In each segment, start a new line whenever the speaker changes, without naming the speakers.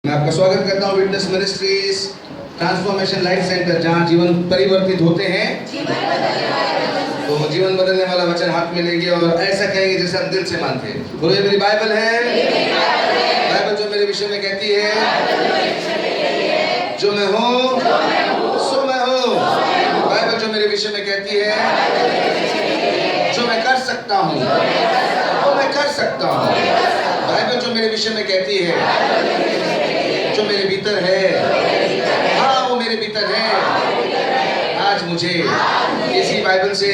मैं आपका स्वागत करता हूँ witness ministries transformation life centre, जहाँ जीवन परिवर्तित होते हैं। तो जीवन बदलने वाला वचन हाथ में लेंगे और ऐसा कहेंगे जैसे हम दिल से मानते हैं। बोलो ये मेरी बाइबल है। बाइबल जो मेरे विषय में कहती है, जो मैं हूँ सो मैं हूँ। बाइबल जो मेरे विषय में कहती है, जो मैं कर सकता हूँ वो मैं कर सकता हूँ। बाइबल जो मेरे विषय में कहती है, जो मेरे भीतर है, हाँ वो मेरे भीतर है। आज मुझे इसी बाइबल से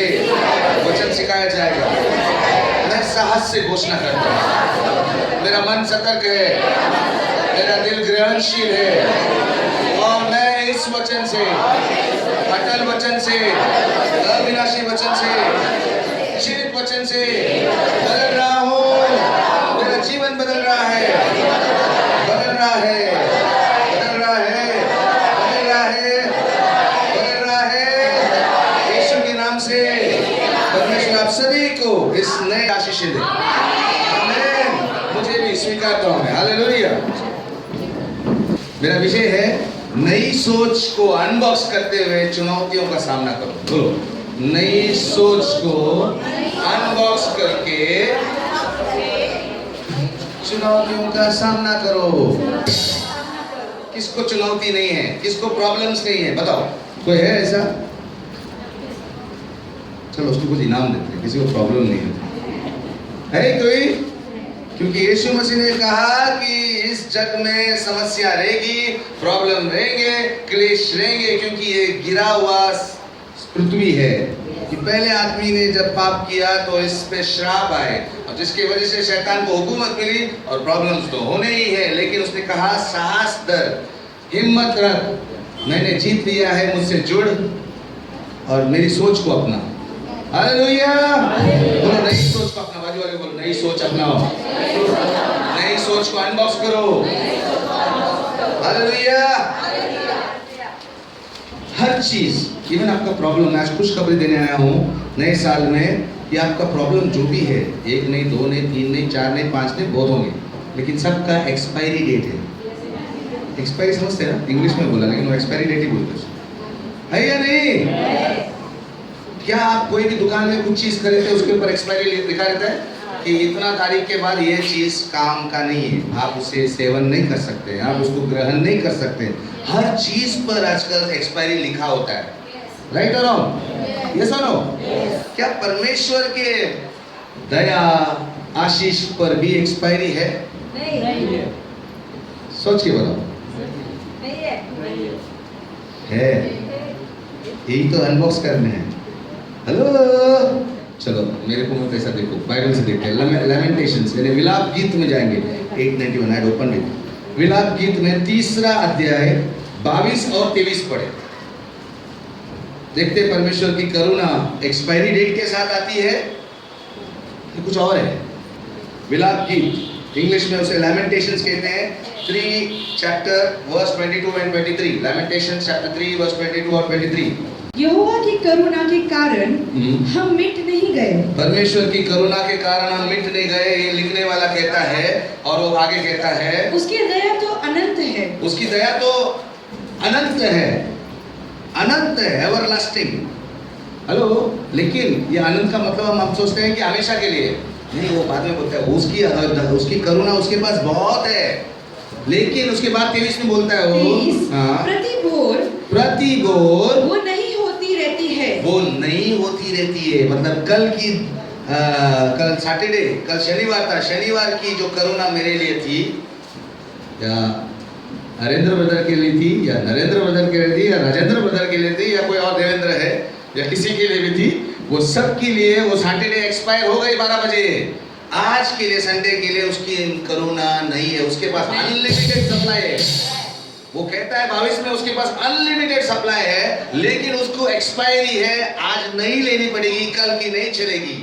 वचन सिखाया जाएगा। मैं साहस से घोषणा करता हूँ। मेरा मन सतर्क है, मेरा दिल ग्रहणशील है और मैं इस वचन से, अटल वचन से, अविनाशी वचन से, जीवित वचन से बदल रहा हूँ। मेरा जीवन बदल रहा है, बदल रहा है, बदल रहा है, बदल रहा है, बदल रहा है। यीशु के नाम से परमेश्वर आप सभी को इस नए आशीष दे। आमीन। मुझे भी स्वीकारता हूँ मैं। हालेलुया। मेरा विषय है नई सोच को अनबॉक्स करते हुए चुनौतियों का सामना करो। बोलो, नई सोच को अनबॉक्स करके चुनौतियों का सामना करो। किसको चुनौती नहीं है, किसको प्रॉब्लम्स नहीं है, बताओ कोई है ऐसा? चलो उसको कुछ इनाम देते हैं। किसी को प्रॉब्लम नहीं है कोई? क्योंकि यीशु मसीह ने कहा कि इस जग में समस्या रहेगी, प्रॉब्लम रहेंगे, क्लेश रहेंगे, क्योंकि ये गिरा हुआ पृथ्वी है कि पहले आदमी ने जब पाप किया तो इस पे श्राप आए और जिसकी वजह से शैतान को हुकूमत मिली और प्रॉब्लम्स तो होने ही है। लेकिन उसने कहा साहस धर, हिम्मत रख, मैंने जीत लिया है, मुझसे जुड़ और मेरी सोच को अपना। हालेलुया। बोलो नई सोच को अपना। बाजू वाले बोलो नई सोच अपनाओ, नई सोच को अनबॉक्स करो। हालेलुया। हर चीज, इवन आपका प्रॉब्लम, मैं आज खुशखबरी देने आया हूँ नए साल में कि आपका प्रॉब्लम जो भी है, 1 नहीं, 2 नहीं, 3 नहीं, 4 नहीं, 5 नहीं, बहुत होंगे, लेकिन सबका एक्सपायरी डेट है। एक्सपायरी समझते हैं ना? इंग्लिश में बोला लेकिन वो एक्सपायरी डेट ही बोलते है या नहीं? क्या आप कोई भी दुकान में कुछ चीज खरीदते हैं, उसके ऊपर एक्सपायरी लिखा रहता है कि इतना तारीख के बाद ये चीज काम का नहीं है, आप उसे सेवन नहीं कर सकते, आप उसको ग्रहण नहीं कर सकते। हर चीज पर आजकल एक्सपायरी लिखा होता है। राइट और रॉन्ग? यस और नो? क्या परमेश्वर के दया आशीष पर भी एक्सपायरी है? नहीं। सोच के बताओ। नहीं है। यही तो अनबॉक्स करने हैं। हेलो, चलो मेरे को मत ऐसा देखो, बाइबल से देखते हैं। लैमेंटेशंस यानी विलाप गीत में जाएंगे। 891 आई ओपन इट। विलाप गीत में 3रा अध्याय 22 और 23 पढ़े। देखते परमेश्वर की करुणा एक्सपायरी डेट के साथ आती है कि कुछ और है। विलाप गीत, इंग्लिश में उसे लैमेंटेशंस कहते हैं। 3 chapter verse 22 and 23। Lamentations chapter 3 verse 22 और 23।
यहोवा की करुणा के कारण हम मिट नहीं गए।
परमेश्वर की करुणा के कारण हम मिट नहीं गए, ये लिखने वाला कहता है। और वो आगे कहता है
उसकी दया तो अनंत है। उसकी
दया तो अनंत है, अनंत है, एवरलास्टिंग। हेलो, लेकिन ये अनंत का मतलब हम सोचते हैं कि हमेशा के लिए नहीं, वो बाद में बोलता है उसकी करुणा उसके पास बहुत है। लेकिन उसके बाद 23 में बोलता है वो प्रति भोर
वो नहीं होती रहती है।
वो नहीं होती रहती है। मतलब कल सैटरडे, कल शनिवार था, शनिवार की जो करुणा मेरे लिए थी, या हरेंद्र ब्रदर के लिए थी, या नरेंद्र ब्रदर के लिए थी, या राजेंद्र ब्रदर के लिए थी, या कोई और देवेंद्र है, या किसी के लिए भी थी, वो सब के लिए वो सैटरडे एक्सपायर हो गई 12 बजे। आज के लिए, संडे के लिए उसकी करुणा नहीं है। उसके पास अनलिमिटेड सप्लाई है। वो कहता है 22 में उसके पास अनलिमिटेड सप्लाई है, लेकिन उसको एक्सपायरी है। आज नहीं लेनी पड़ेगी, कल की नहीं चलेगी।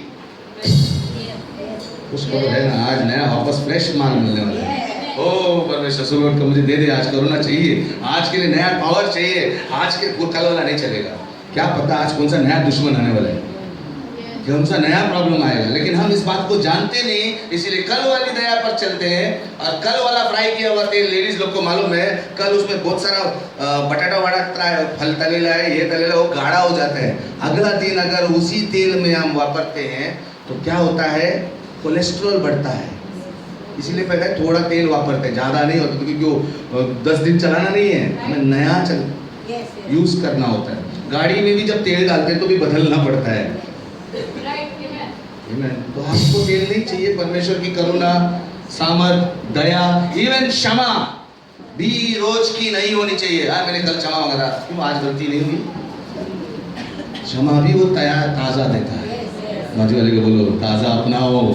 उसको है ना, आज नया वापस फ्रेश माल मिलने वाला है। ओ परमेश्वर सुबह को मुझे दे दे, आज करुणा चाहिए, आज के लिए नया पावर चाहिए, आज के कल वाला नहीं चलेगा। क्या पता आज कौन सा नया दुश्मन आने वाला है। कि हमसे नया प्रॉब्लम आएगा, लेकिन हम इस बात को जानते नहीं, इसीलिए कल वाली दया पर चलते हैं। और कल वाला फ्राई किया हुआ तेल लेडीज लोग को मालूम है, कल उसमें बहुत सारा बटाटा वाटा फल तलेला है, ये तलेला, वो गाढ़ा हो जाता है। अगला दिन अगर उसी तेल में हम वापरते हैं तो क्या होता है, कोलेस्ट्रॉल बढ़ता है। इसीलिए पहले थोड़ा तेल वापरते हैं, ज़्यादा नहीं होता, क्योंकि वो 10 दिन चलाना नहीं है, हमें नया यूज़ करना होता है। गाड़ी में भी जब तेल डालते हैं तो भी बदलना पड़ता है। तो आपको तेल नहीं चाहिए, परमेश्वर की करुणा, सामर्थ, दया, इवन क्षमा भी रोज की नहीं होनी चाहिए। हाँ, मैंने कल क्षमा मांगा था, क्यों आज गलती नहीं हुई? क्षमा भी वो ताजा देता है। बाजू वाले को बोलो, ताजा अपनाओ, हो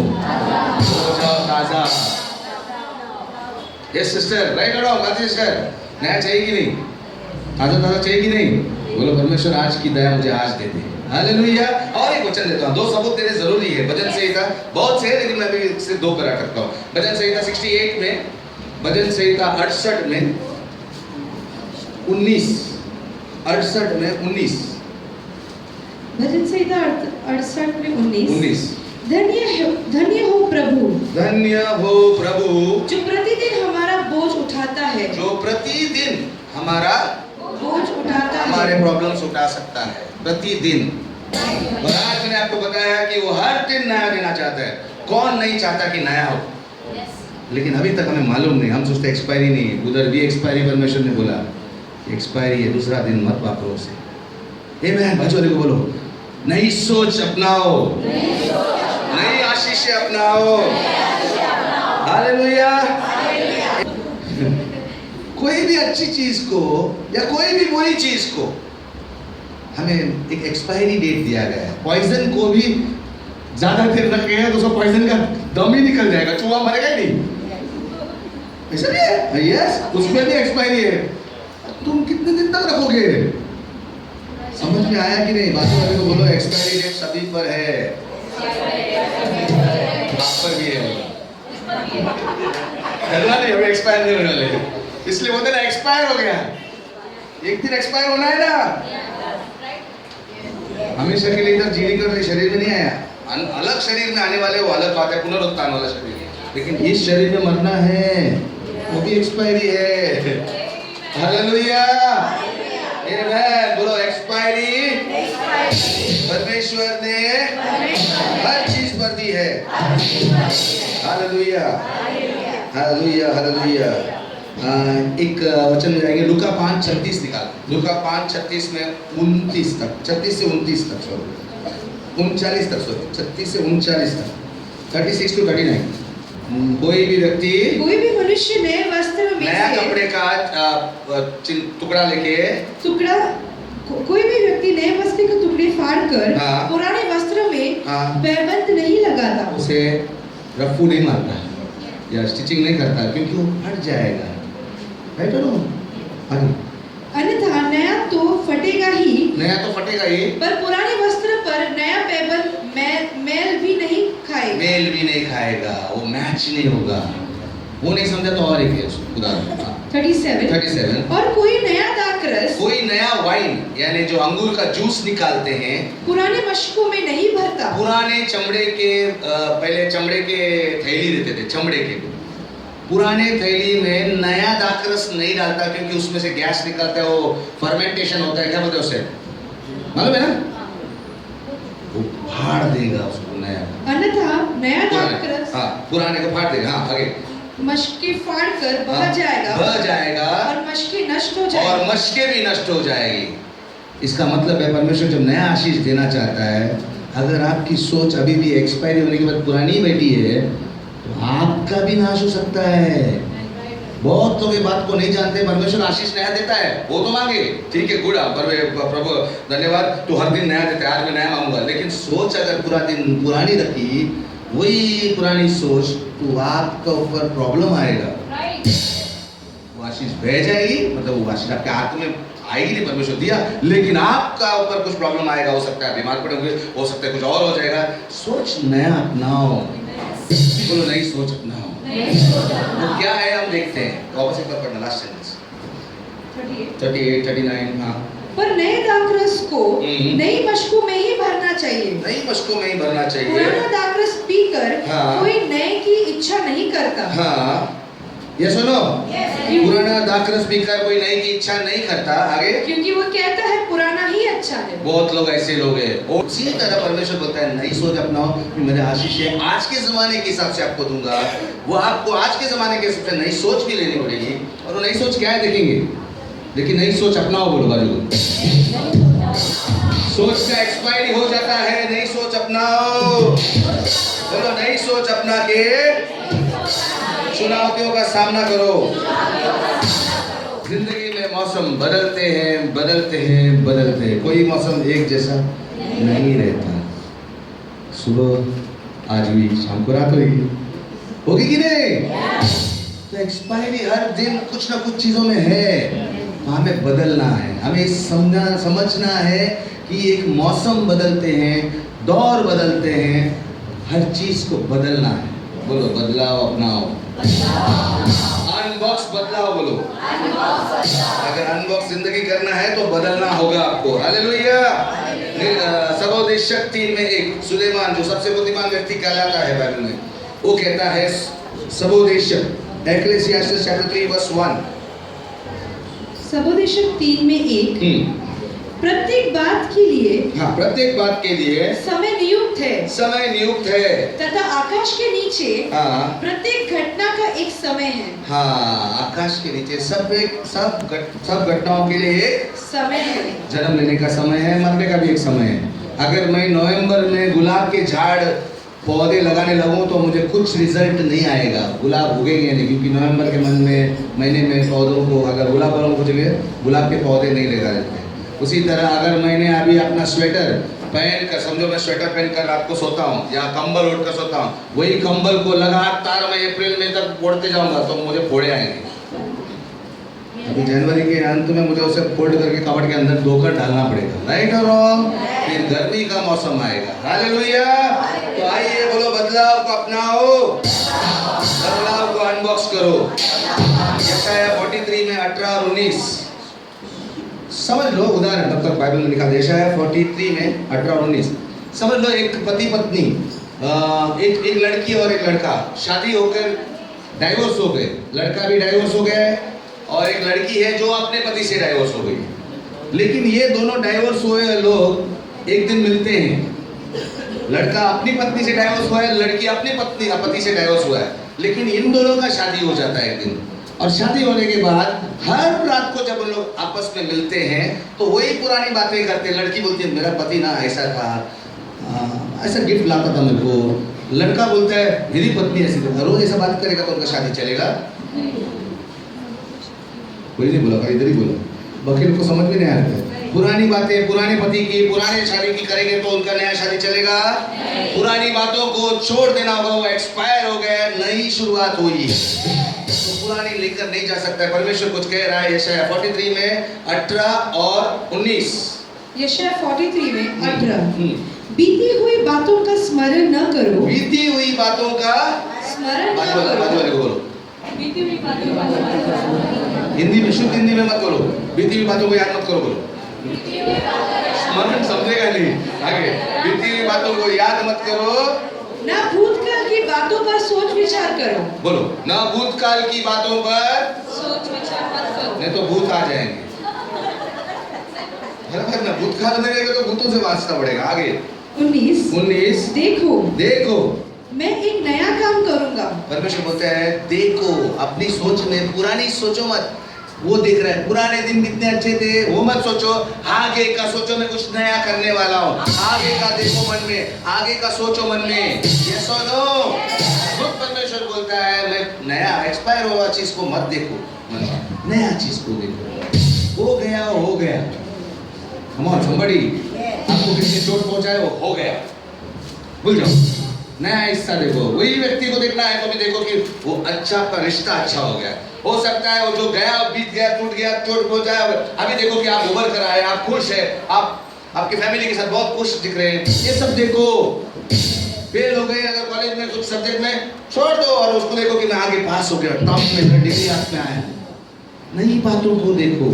जाओ ताजा। यस सिस्टर, राइट और रॉन्ग? बात सिस्टर, नया चाहिए कि नहीं? ताजा ताजा चाहिए कि नहीं? बोलो परमेश्वर आज की दया मुझे आज दे दे। हालेलुया। और एक वचन देता हूँ, 2 सबूत देने जरूरी है। भजन संहिता बहुत से है, लेकिन मैं भी सिर्फ 2 करा करता हूँ। भजन संहिता 68 में, भजन संहिता 68 में 19, 68 में 19,
भजन संहिता 68 में 19। धन्य हो प्रभु,
धन्य हो प्रभु,
जो प्रतिदिन हमारा बोझ उठाता है,
जो प्रतिदिन हमारा
बोझ उठाता है,
हमारे प्रॉब्लम्स उठा सकता है प्रतिदिन। और आज मैंने आपको बताया कि वो हर दिन नया देना चाहता है। कौन नहीं चाहता कि नया हो? लेकिन अभी तक हमें मालूम नहीं, हम सोचते एक्सपायरी नहीं है। उधर भी एक्सपायरी परमेश्वर ने बोला एक्सपायरी है, दूसरा दिन मत वापरो उसे। आमेन। बाजू वाले को बोलो, नई सोच अपनाओ, नई आशीष अपनाओ। हालेलुया। कोई भी अच्छी चीज को या कोई भी बुरी चीज को हमें एक एक्सपायरी डेट दिया गया है। पॉइजन को भी ज्यादा देर रखे हैं तो उसका पॉइजन का दम ही निकल जाएगा, चूहा मरेगा ही नहीं। ऐसा नहीं है? यस, उसमें भी एक्सपायरी है। तुम कितने दिन तक रखोगे? समझ में आया कि नहीं? बाजू वाले को बोलो एक्सपायरी डेट सभी पर है, आप पर भी है। नहीं, हमें एक्सपायर नहीं होने वाले, इसलिए बोलते ना एक्सपायर हो गया, एक दिन एक्सपायर होना है ना। हमेशा के लिए इधर जीने के लिए शरीर में नहीं आया, अलग शरीर में आने वाले वो अलग बात है, पुनरुत्थान वाला शरीर। लेकिन इस शरीर में मरना है, वो भी एक्सपायरी है। हालेलुया। आमेन। बोलो एक्सपायरी परमेश्वर ने हर चीज पर दी है। Hallelujah, hallelujah, hallelujah. एक वचन में जाएंगे, लूका 5:36 निकाल। लूका 5:36 में 29 तक, 36 से 29 तक, सॉरी 39 तक, सॉरी 36 से 39 तक, 36 to 39। कोई भी व्यक्ति,
कोई भी मनुष्य नए वस्त्र में
नया कपड़े का टुकड़ा लेके,
कोई भी व्यक्ति नए वस्त्र के टुकड़े फाड़कर पुराने वस्त्र में पैबंद नहीं लगाता,
उसे रफ्फू नहीं मारता या स्टिचिंग नहीं करता, क्योंकि वो फट जाएगा। राइट और रॉन्ग?
अन्यथा नया तो फटेगा ही,
नया तो फटेगा ही, पर
पुराने वस्त्र पर नया पैबंद मेल भी नहीं खाएगा,
मेल भी नहीं खाएगा, वो मैच नहीं होगा। वो नहीं समझा तो और एक है उदाहरण 37। और
कोई नया दाखरस,
कोई नया वाइन यानी जो अंगूर का जूस निकालते हैं,
पुराने मशकों में नहीं भरता।
पुराने चमड़े के पहले चमड़े के थैली देते थे, चमड़े के पुराने थैली में नया दाखरस नहीं डालता, क्योंकि उसमें से गैस निकलता है, वो फर्मेंटेशन होता है। क्या बोलते हैं उसे, मालूम है ना? वो फाड़ देगा उसको नया।
अन्यथा नया दाखरस,
हाँ, पुराने को फाड़ देगा। हाँ, आगे
मशके फाड़ कर बह जाएगा और मशके नष्ट हो जाएगी,
और मशके भी नष्ट हो जाएगी। इसका मतलब है परमेश्वर जब नया आशीष देना चाहता है, अगर आपकी सोच अभी भी एक्सपायरी होने के बाद पुरानी बैठी है, तो आपका भी नाश हो सकता है। बहुत लोग ये बात को नहीं जानते। परमेश्वर आशीष नया देता है, वो तो मांगे, ठीक है, गुड, प्रभु धन्यवाद, तू हर दिन नया देता है, आज मैं नया मांगूंगा। लेकिन सोच अगर पूरा दिन पुरानी रखी, वही पुरानी सोच, तो आपका ऊपर प्रॉब्लम आएगा। वो आशीष बह जाएगी, मतलब वो आशीष आपके हाथ में आएगी नहीं, परमेश्वर दिया, लेकिन आपका ऊपर कुछ प्रॉब्लम आएगा। हो सकता है बीमार पड़ोगे, हो सकता है कुछ और हो जाएगा। सोच नया अपनाओ, बोलो नई सोच अपनाओ। वो क्या है हम देखते हैं। वापस एक बार पढ़ना, लास्ट सेंटेंस 38, 39। हाँ,
पर नए दाखरस को नई मशकों में ही भरना चाहिए।
नई मशकों में ही भरना चाहिए।
पुराना दाखरस पीकर कोई नए की इच्छा नहीं करता।
हाँ, ये सुनो, पुराना दाखरस पीकर कोई नई की इच्छा नहीं करता। आगे,
क्योंकि वो कहता है पुराना ही अच्छा है।
बहुत लोग ऐसे लोग हैं। और इसी तरह परमेश्वर बोलता है नई सोच अपनाओ कि मेरे आशीष है आज के जमाने के हिसाब से आपको दूंगा। वो आपको आज के जमाने के हिसाब से नई सोच भी लेनी पड़ेगी। और वो नई सोच क्या है देखेंगे, लेकिन नई सोच अपनाओ। बोलो बाजू, सोच का एक्सपायरी हो जाता है, नई सोच अपनाओ। बोलो नई सोच अपना के चुनौतियों का सामना करो। जिंदगी में मौसम बदलते हैं, बदलते हैं, बदलते हैं। कोई मौसम एक जैसा नहीं रहता। सुबह आज हुई, शाम को रात होगी कि नहीं? तो एक्सपायरी हर दिन कुछ ना कुछ चीजों में है। हमें बदलना है, हमें समझना है कि एक मौसम बदलते हैं, दौर बदलते हैं, हर चीज को बदलना है। बोलो बदलाव अपनाओ। अनबॉक्स बदलाव बोलो। अगर अनबॉक्स जिंदगी करना है तो बदलना होगा आपको। हालेलुया। सबोदेशक 3 में 1 सुलेमान जो सबसे बुद्धिमान व्यक्ति कहलाता है बाइबल में, वो कहता है सबोदेशक एक्लेसियास्टिस चैप्टर 3 वर्स 1।
सबोदेशक 3 में 1 प्रत्येक बात के लिए,
हाँ, प्रत्येक बात के लिए
समय नियुक्त है,
समय नियुक्त है
तथा आकाश के नीचे
हाँ,
प्रत्येक घटना का एक समय है।
हाँ, आकाश के नीचे सब घटनाओं के लिए एक
समय है।
जन्म लेने का समय है, मरने का भी एक समय है। अगर मैं नवंबर में गुलाब के झाड़ पौधे लगाने लगूं तो मुझे कुछ रिजल्ट नहीं आएगा, गुलाब उगेंगे नहीं, क्योंकि नवंबर के महीने में पौधों को अगर गुलाब वालों को गुलाब के पौधे नहीं लगा देते। उसी तरह अगर मैंने अभी अपना स्वेटर पहन कर, समझो मैं स्वेटर पहन कर रात को सोता हूँ या कंबल ओढ़ कर सोता हूँ, वही कंबल को लगातार मैं अप्रैल में तक ओढ़ते जाऊंगा तो मुझे फोड़े आएंगे। अभी जनवरी के अंत में मुझे उसे फोल्ड करके कपड़ के अंदर धोकर डालना पड़ेगा। राइट और रॉन्ग? फिर गर्मी का मौसम आएगा। हालेलुया। तो आइए बोलो बदलाव को अपनाओ, बदलाव को अनबॉक्स करो। यशायाह 43 में 18 और 19 समझ लो। उदाहरण तब तक बाइबल में लिखा है, यशायाह 43 में 18 और 19 समझ लो। एक पति पत्नी, एक लड़की और एक लड़का शादी होकर डाइवोर्स हो गए। लड़का भी डाइवोर्स हो गया है और एक लड़की है जो अपने पति से डाइवोर्स हो गई। लेकिन ये दोनों डाइवोर्स हुए लोग एक दिन मिलते हैं। लड़का अपनी पत्नी से डाइवोर्स हुआ है, लड़की अपनी पति से डाइवोर्स हुआ है, लेकिन इन दोनों का शादी हो जाता है एक दिन। और शादी होने के बाद हर रात को जब उन लोग आपस में मिलते हैं तो वही पुरानी बातें करते हैं। लड़की बोलती है मेरा पति ना ऐसा था, ऐसा गिफ्ट लाता था मेरे को। लड़का बोलता है मेरी पत्नी ऐसी थी। रोज ऐसा बात करेगा तो उनका शादी चलेगा? कोई नहीं बोला, इधर ही बोला। वकील को समझ में नहीं आता। पुरानी बातें पुराने पति की, पुराने शादी की करेंगे तो उनका नया शादी चलेगा? पुरानी बातों को छोड़ देना होगा, वो एक्सपायर हो गया, नई शुरुआत हुई है तो पुरानी लेकर नहीं जा सकता है। परमेश्वर कुछ कह रहा है यशायाह 43 में 18 और 19।
यशायाह 43 में 18 बीती हुई बातों का स्मरण न करो।
बीती हुई बातों का
स्मरण न करो।
बोलो
बीती हुई बातों का
हिंदी में, शुद्ध हिंदी में मत बोलो। बीती हुई बातों को याद मत करो। बोलो स्मरण समझेगा नहीं। आगे बीती हुई बातों को याद मत करो,
ना भूतकाल की बातों पर सोच विचार करो।
बोलो ना भूतकाल की बातों पर
सोच विचार मत करो,
नहीं तो भूत आ जाएंगे। बराबर ना, भूतकाल में रहेगा तो भूतों से वास्ता पड़ेगा। आगे 19 देखो
मैं एक नया काम करूंगा।
परमेश्वर बोलता है देखो, अपनी सोच में पुरानी सोचो मत। वो देख रहा है पुराने दिन कितने अच्छे थे, वो मत सोचो। आगे का सोचो, मैं कुछ नया करने वाला हूँ। आगे का देखो मन में, आगे का सोचो मन में। ये सुनो, खुद परमेश्वर बोलता है मैं नया एक्सपायर हुआ चीज को मत देखो, नया चीज को देखो। हो गया। Come on somebody, आपको किसी चोट पहुंचाए वो हो गया, भूल जाओ। नया हिस्सा देखो। वही व्यक्ति को देखना है तो भी देखो कि वो अच्छा, आपका रिश्ता अच्छा हो गया। हो सकता है वो जो गया, बीत गया, टूट गया, चोट पहुंचाया, अभी देखो कि आप उभर कर आए, आप खुश है, आप आपके फैमिली के साथ बहुत खुश दिख रहे हैं। ये सब देखो। फेल हो गए अगर कॉलेज में कुछ सब्जेक्ट में, छोड़ दो और उसको देखो कि मैं आगे पास हो गया, टॉप में डिग्री हाथ में आया। नई बातों को देखो।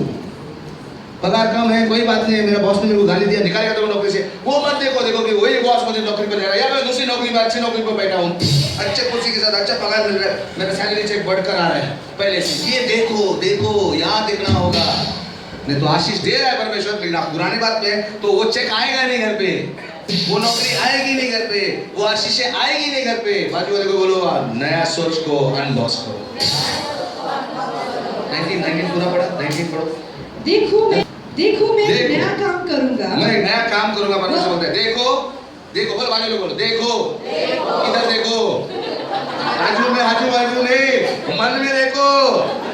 पगार कम है, कोई बात नहीं है, मेरा बॉस ने मेरे को गाली दिया, निकालेगा तो नौकरी से, वो मत देखो कि वही बॉस मुझे नौकरी पर ले रहा है, या मैं दूसरी नौकरी में अच्छी नौकरी पर बैठा हूँ, अच्छे कुर्सी के साथ अच्छा पगार मिल रहा है, मेरा सैलरी चेक बढ़कर आ रहा है पहले से। ये देखो यहाँ देखना होगा। नहीं तो आशीष दे रहा है परमेश्वर, लेकिन आप पुरानी बात में तो वो चेक आएगा नहीं घर पे, वो नौकरी आएगी नहीं घर पे, वो आशीषें आएगी नहीं घर पे। बाजू वाले को बोलो नया सोच को अनबॉक्स करो। 19 पूरा पढ़ा, 19 पढ़ो।
देखो मैं एक नया काम करूंगा।
मैं एक नया काम करूंगा, परमेश्वर बोलते हैं। देखो बोलो, बाजू बोलो, देखो इधर देखो, बाजू नहीं, मन में देखो,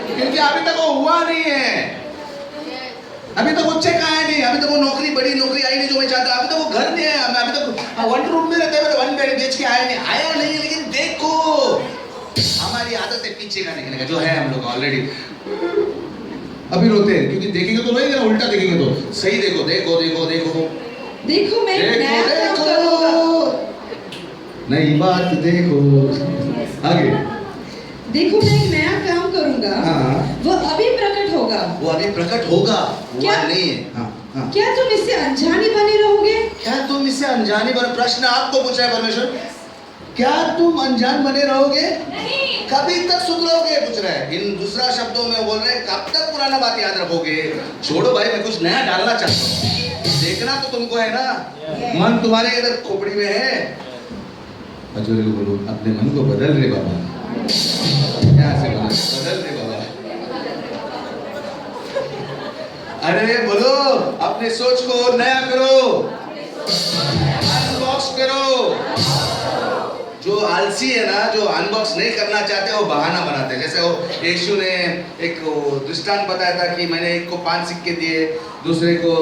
क्योंकि अभी तक वो हुआ नहीं है, अभी तक वो चेक आया नहीं, अभी तक वो बड़ी नौकरी आई नहीं जो मैं चाहता, अभी तक वो घर नहीं आया, मैं अभी तक 1 रूम में रहते हैं, 1 बेड बेच के आया नहीं, लेकिन देखो हमारी आदत है पीछे का देखने का, जो है हम लोग ऑलरेडी अभी रोते हैं, क्योंकि देखेंगे तो रोएंगे ना, उल्टा देखेंगे तो सही। देखो
मैं नया काम करूंगा।
नई बात देखो, आगे
देखो मैं एक नया काम करूंगा।
हाँ।
वो अभी प्रकट होगा,
हुआ नहीं है। हाँ।
क्या तुम इससे अनजानी बने रहोगे?
प्रश्न आपको पूछा है परमेश्वर, क्या तुम अनजान बने रहोगे?
नहीं।
कभी तक सुधरोगे पूछ रहा है। इन दूसरा शब्दों में बोल रहे हैं, कब तक पुराना बात याद रखोगे? छोड़ो भाई, मैं कुछ नया डालना चाहता हूँ। देखना तो तुमको है ना, मन तुम्हारे इधर खोपड़ी में है। अजूरी को बोलो, अपने मन को बदल रे बाबा, क्या से बदल रे बाबा। अरे बोलो, अपने सोच को नया करो, अनबॉक्स करो। जो आलसी है ना, जो अनबॉक्स नहीं करना चाहते, वो बहाना बनाते हैं। जैसे वो यीशु ने एक दृष्टांत बताया था कि मैंने एक को 5 सिक्के दिए, दूसरे को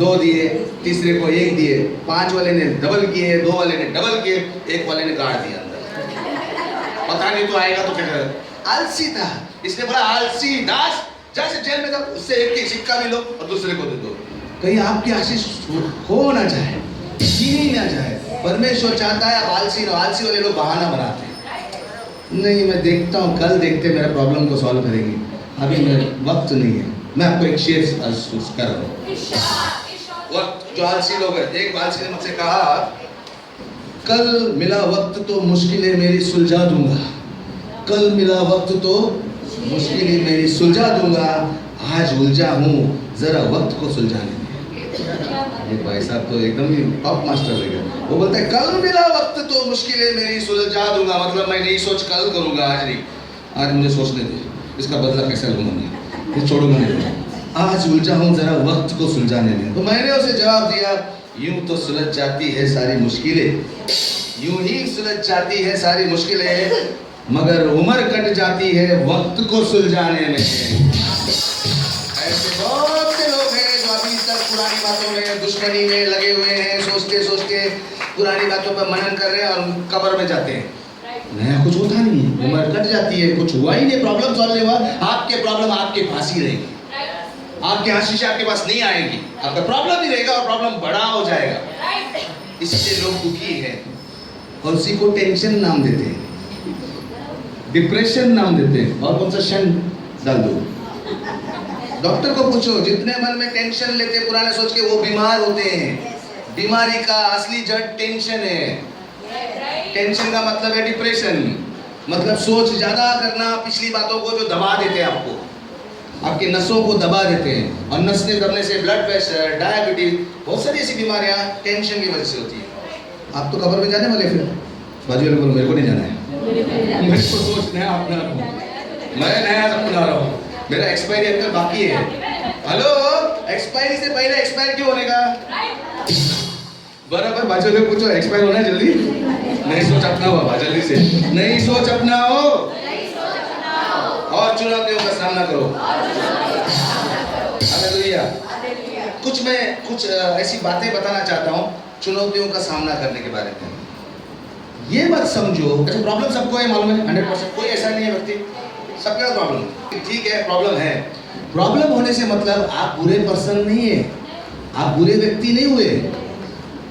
2 दिए, तीसरे को 1 दिए, 5 वाले ने डबल किए, 2 वाले ने डबल किए, 1 वाले ने गाड़ दिया अंदर। पता नहीं तो आएगा तो क्या करेगा? आलसी था, इसने बोला आलसी दास, जैसे जेल में था, उससे एक ही सिक्का भी लो और दूसरे को दे दो, कहीं आपकी आशीष हो ना जाए, छीनी ना जाए। परमेश्वर चाहता है आप आलसी वाले लोग बहाना बनाते हैं। नहीं, मैं देखता हूँ, कल देखते मेरा प्रॉब्लम को सॉल्व करेंगे, अभी मेरा वक्त नहीं है। मैं आपको एक शेर कर रहा हूँ। वक्त जो आलसी लोग हैं, एक आलसी ने मुझसे कहा, कल मिला वक्त तो मुश्किलें मेरी सुलझा दूंगा, कल मिला वक्त तो मुश्किलें मेरी सुलझा दूंगा, आज उलझा हूँ जरा वक्त को सुलझाने में। ये भाई साहब तो एकदम ही टॉप मास्टर लग गया। वो बोलता है, कल मिला वक्त तो मुश्किलें मेरी सुलझा दूंगा, मतलब मैं नई सोच कल करूंगा, आज नहीं। आज मुझे सोचने दे, इसका बदला कैसे लूंगा मैं, ये छोड़ूंगा नहीं, आज उलझा हूँ जरा वक्त को सुलझाने में। तो मैंने उसे जवाब दिया, यूं तो सुलझ जाती है सारी मुश्किलें, यूं ही सुलझ जाती है सारी मुश्किलें, मगर उम्र कट जाती है वक्त को सुलझाने में। ऐसे बहुत से लोग हैं जो अभी तक पुरानी बातों में, दुश्मनी में लगे हुए हैं, सोचते पुरानी बातों पर मनन कर रहे हैं और कब्र में जाते हैं। नया कुछ होता नहीं है, उम्र कट जाती है, कुछ हुआ ही नहीं, प्रॉब्लम सॉल्व नहीं हुआ, आपके प्रॉब्लम आपके पास ही रहेगी, आपकी आशीष आपके पास नहीं आएगी, आपका प्रॉब्लम ही रहेगा और प्रॉब्लम बड़ा हो जाएगा। इससे लोग दुखी है और उसी को टेंशन नाम देते हैं, डिप्रेशन नाम देते हैं, और कौन सा शन डाल दो। डॉक्टर को पूछो, जितने मन में टेंशन लेते पुराने सोच के, वो बीमार होते हैं। बीमारी का असली जड़ टेंशन है। टेंशन का मतलब है डिप्रेशन, मतलब सोच ज्यादा करना, पिछली बातों को जो दबा देते हैं, आपको आपके नसों को दबा देते हैं, और नसने दबने से ब्लड प्रेशर, डायबिटीज, बहुत सारी ऐसी बीमारियां टेंशन की वजह से होती है। आप तो कब्र में जाने वाले, फिर बाजू वाले बोलो, मेरे को नहीं जाना है, मेरे को सोच नया अपना रहा हूँ, मैं नया अपना रहा हूँ, मेरा एक्सपायरी अंकल बाकी है। हेलो, एक्सपायरी से पहले एक्सपायर क्यों होने का? बराबर, बाजू वाले पूछो, एक्सपायर होना है जल्दी? नई सोच अपनाओ बाबा, जल्दी से नई सोच अपनाओ और चुनौतियों का सामना करो। हालेलुया। कुछ ऐसी बातें बताना चाहता हूँ चुनौतियों का सामना करने के बारे में। ये मत समझो, अच्छा प्रॉब्लम सबको है, मालूम है, 100%, कोई ऐसा नहीं है व्यक्ति, सबका प्रॉब्लम, ठीक है, प्रॉब्लम है। प्रॉब्लम होने से मतलब आप बुरे पर्सन नहीं है, आप बुरे व्यक्ति नहीं हुए।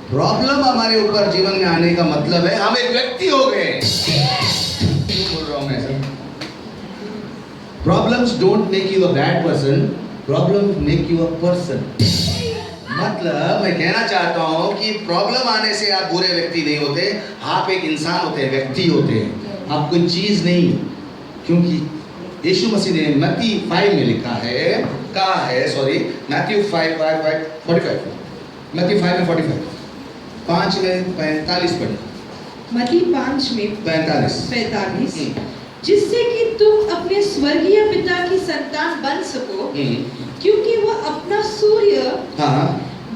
प्रॉब्लम हमारे ऊपर जीवन में आने का मतलब है हम एक व्यक्ति हो गए। क्यों बोल रहा हूं मैं sir? Problems don't make you a bad person, problem make you a person. मतलब मैं कहना चाहता हूं कि प्रॉब्लम आने से आप बुरे व्यक्ति नहीं होते, आप एक इंसान होते हैं, व्यक्ति होते हैं, आप कोई चीज नहीं। क्योंकि यीशु मसीह ने मत्ती 5 में लिखा है, कहा है, सॉरी, मैथ्यू 5:45, मत्ती 5 में 45, 5 में 45 पढ़ना।
मत्ती 5 में
45,
जिससे कि तुम अपने स्वर्गीय पिता की संतान बन सको, क्योंकि वह अपना सूर्य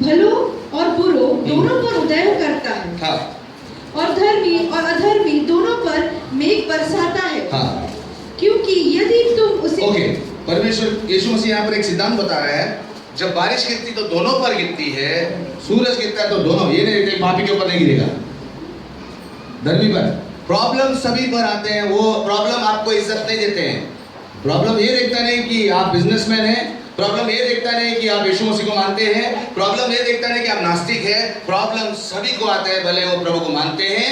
भलों और बुरों दोनों पर उदय करता है, और धर्मी और अधर्मी दोनों पर मेघ बरसाता है। क्योंकि यदि तुम उसे
परमेश्वर यीशु मसीह यहाँ पर एक सिद्धांत बता रहा है, जब बारिश गिरती तो दोनों पर गिरती है, सूरज गिरता है तो दोनों, ये नहीं एक पापी के ऊपर नहीं गिरेगा, धर्मी पर। प्रॉब्लम सभी पर आते हैं, वो प्रॉब्लम आपको इज्जत नहीं देते हैं। प्रॉब्लम ये देखता नहीं कि आप बिजनेसमैन हैं, प्रॉब्लम ये देखता नहीं कि आप यीशु मसीह को मानते हैं, प्रॉब्लम ये देखता नहीं कि आप नास्तिक हैं। प्रॉब्लम सभी को आता है, भले वो प्रभु को मानते हैं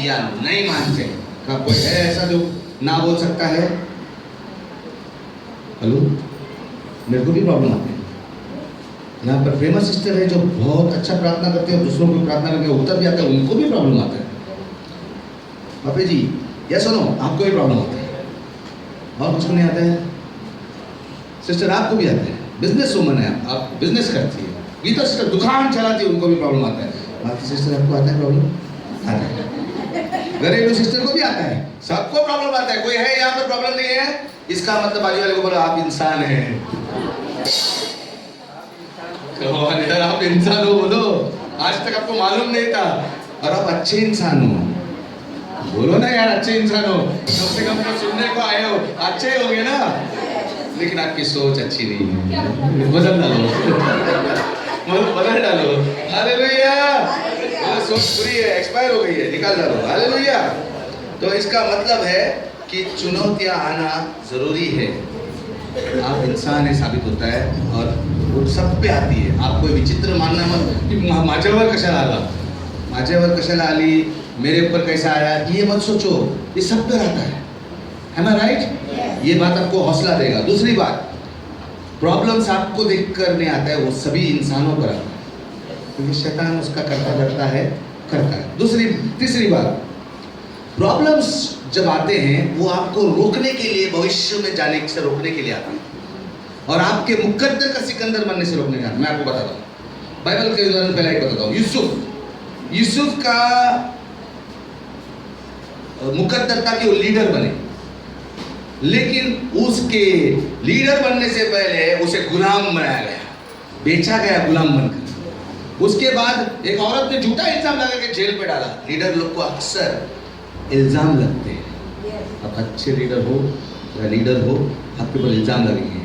या नहीं मानते हैं। क्या कोई है ऐसा जो ना बोल सकता है? हेलो, मेरे को भी प्रॉब्लम आते हैं। यहाँ पर प्रेमा सिस्टर है जो बहुत अच्छा प्रार्थना करते हैं, दूसरों को प्रार्थना करके उत्तर भी आता है, उनको भी प्रॉब्लम आता है। पापे जी, या सुनो, आपको भी प्रॉब्लम आता है, और कुछ नहीं आता है। सिस्टर आपको भी आता है, बिजनेस वुमन है, आप बिजनेस करती है। गीता सिस्टर दुकान चलाती है, उनको भी प्रॉब्लम आता है। बाकी सिस्टर आपको आता है प्रॉब्लम? आता है। घरेलू सिस्टर को भी आता है, सबको प्रॉब्लम आता है। कोई है यहाँ पर प्रॉब्लम नहीं है? इसका मतलब बाजू वाले को बोलो आप इंसान हैं। यार आप इंसान हो बोलो, आज तक आपको मालूम नहीं था, और आप अच्छे इंसान हो। बोलो ना यार, अच्छे इंसान हो, कम से कम तो सुनने को आए हो, अच्छे होगे ना। लेकिन आपकी सोच अच्छी नहीं है, बदल डालो, बदल डालो। हालेलुया। सोच बुरी है, एक्सपायर हो गई है, निकाल डालो। हालेलुया। तो इसका मतलब है कि चुनौतियां आना जरूरी है। आप इंसान है साबित होता है, और वो सब पे आती है। आप कोई विचित्र मानना मत कि माझ्यावर कशाला आला, माझ्यावर कशाला आली, मेरे ऊपर कैसा आया, ये मत सोचो, ये सब पे आता है ना, राइट? ये बात आपको हौसला देगा। दूसरी बात, प्रॉब्लम्स आपको देख कर नहीं आता है, वो सभी इंसानों पर आता है, क्योंकि शैतान उसका करता है। तीसरी बात, प्रॉब्लम्स जब आते हैं वो आपको रोकने के लिए, भविष्य में जाने से रोकने के लिए आते हैं, और आपके मुकद्दर का सिकंदर बनने से रोकने का। मैं आपको बताता हूँ, बाइबल के उदाहरण पहले एक बताता हूँ। यूसुफ का मुकद्दर था कि वो लीडर बने, लेकिन उसके लीडर बनने से पहले उसे गुलाम बनाया गया, बेचा गया गुलाम बनकर। उसके बाद एक औरत ने झूठा इल्जाम लगा के जेल पे डाला। लीडर लोग को अक्सर इल्जाम लगते हैं। आप अच्छे लीडर हो या लीडर हो, आपके ऊपर इल्जाम लगेंगे।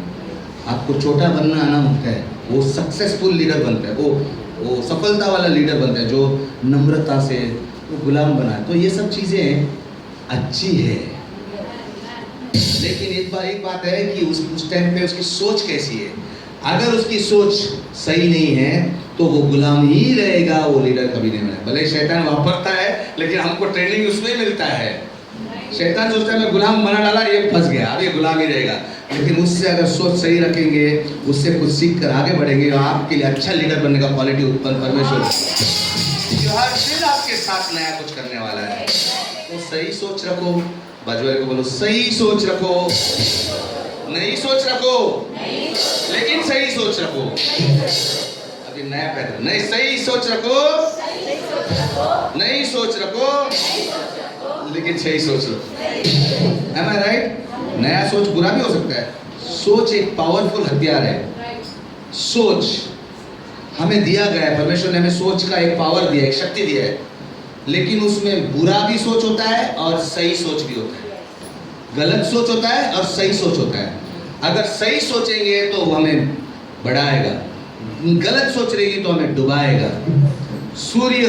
आपको छोटा बनना आना होता है, वो सक्सेसफुल लीडर बनता है, वो सफलता वाला लीडर बनता है, जो नम्रता से वो गुलाम बना है। तो ये सब चीज़ें अच्छी है, लेकिन एक बात है कि उस टाइम पे उसकी सोच कैसी है। अगर उसकी सोच सही नहीं है तो वो गुलाम ही रहेगा, वो लीडर कभी नहीं बनेगा। भले शैतान वापरता है, लेकिन हमको ट्रेनिंग उसमें मिलता है। शैतान सोचता है मैं गुलाम बना डाला, ये फंस गया, अब ये गुलाम ही रहेगा। लेकिन उससे अगर सोच सही रखेंगे, उससे कुछ सीख कर आगे बढ़ेंगे, और आपके लिए अच्छा लीडर बनने का क्वालिटी उत्पन्न परमेश्वर हर दिन आपके साथ नया कुछ करने वाला है। तो सही सोच रखो। बाजू वाले को बोलो सही सोच रखो, नई सोच रखो, लेकिन सही सोच रखो। अभी नया पैटर्न, नहीं सही सोच रखो, नई सोच रखो, लेकिन सही सोच रखो। Am I right? नया सोच बुरा भी हो सकता है। सोच एक पावरफुल हथियार है। सोच हमें दिया गया है, परमेश्वर ने हमें सोच का एक पावर दिया है, एक शक्ति दिया है, लेकिन उसमें बुरा भी सोच होता है और सही सोच भी होता है। गलत सोच होता है और सही सोच होता है। अगर सही सोचेंगे तो वो हमें बढ़ाएगा, गलत सोच रहेगी तो हमें डुबाएगा। सूर्य,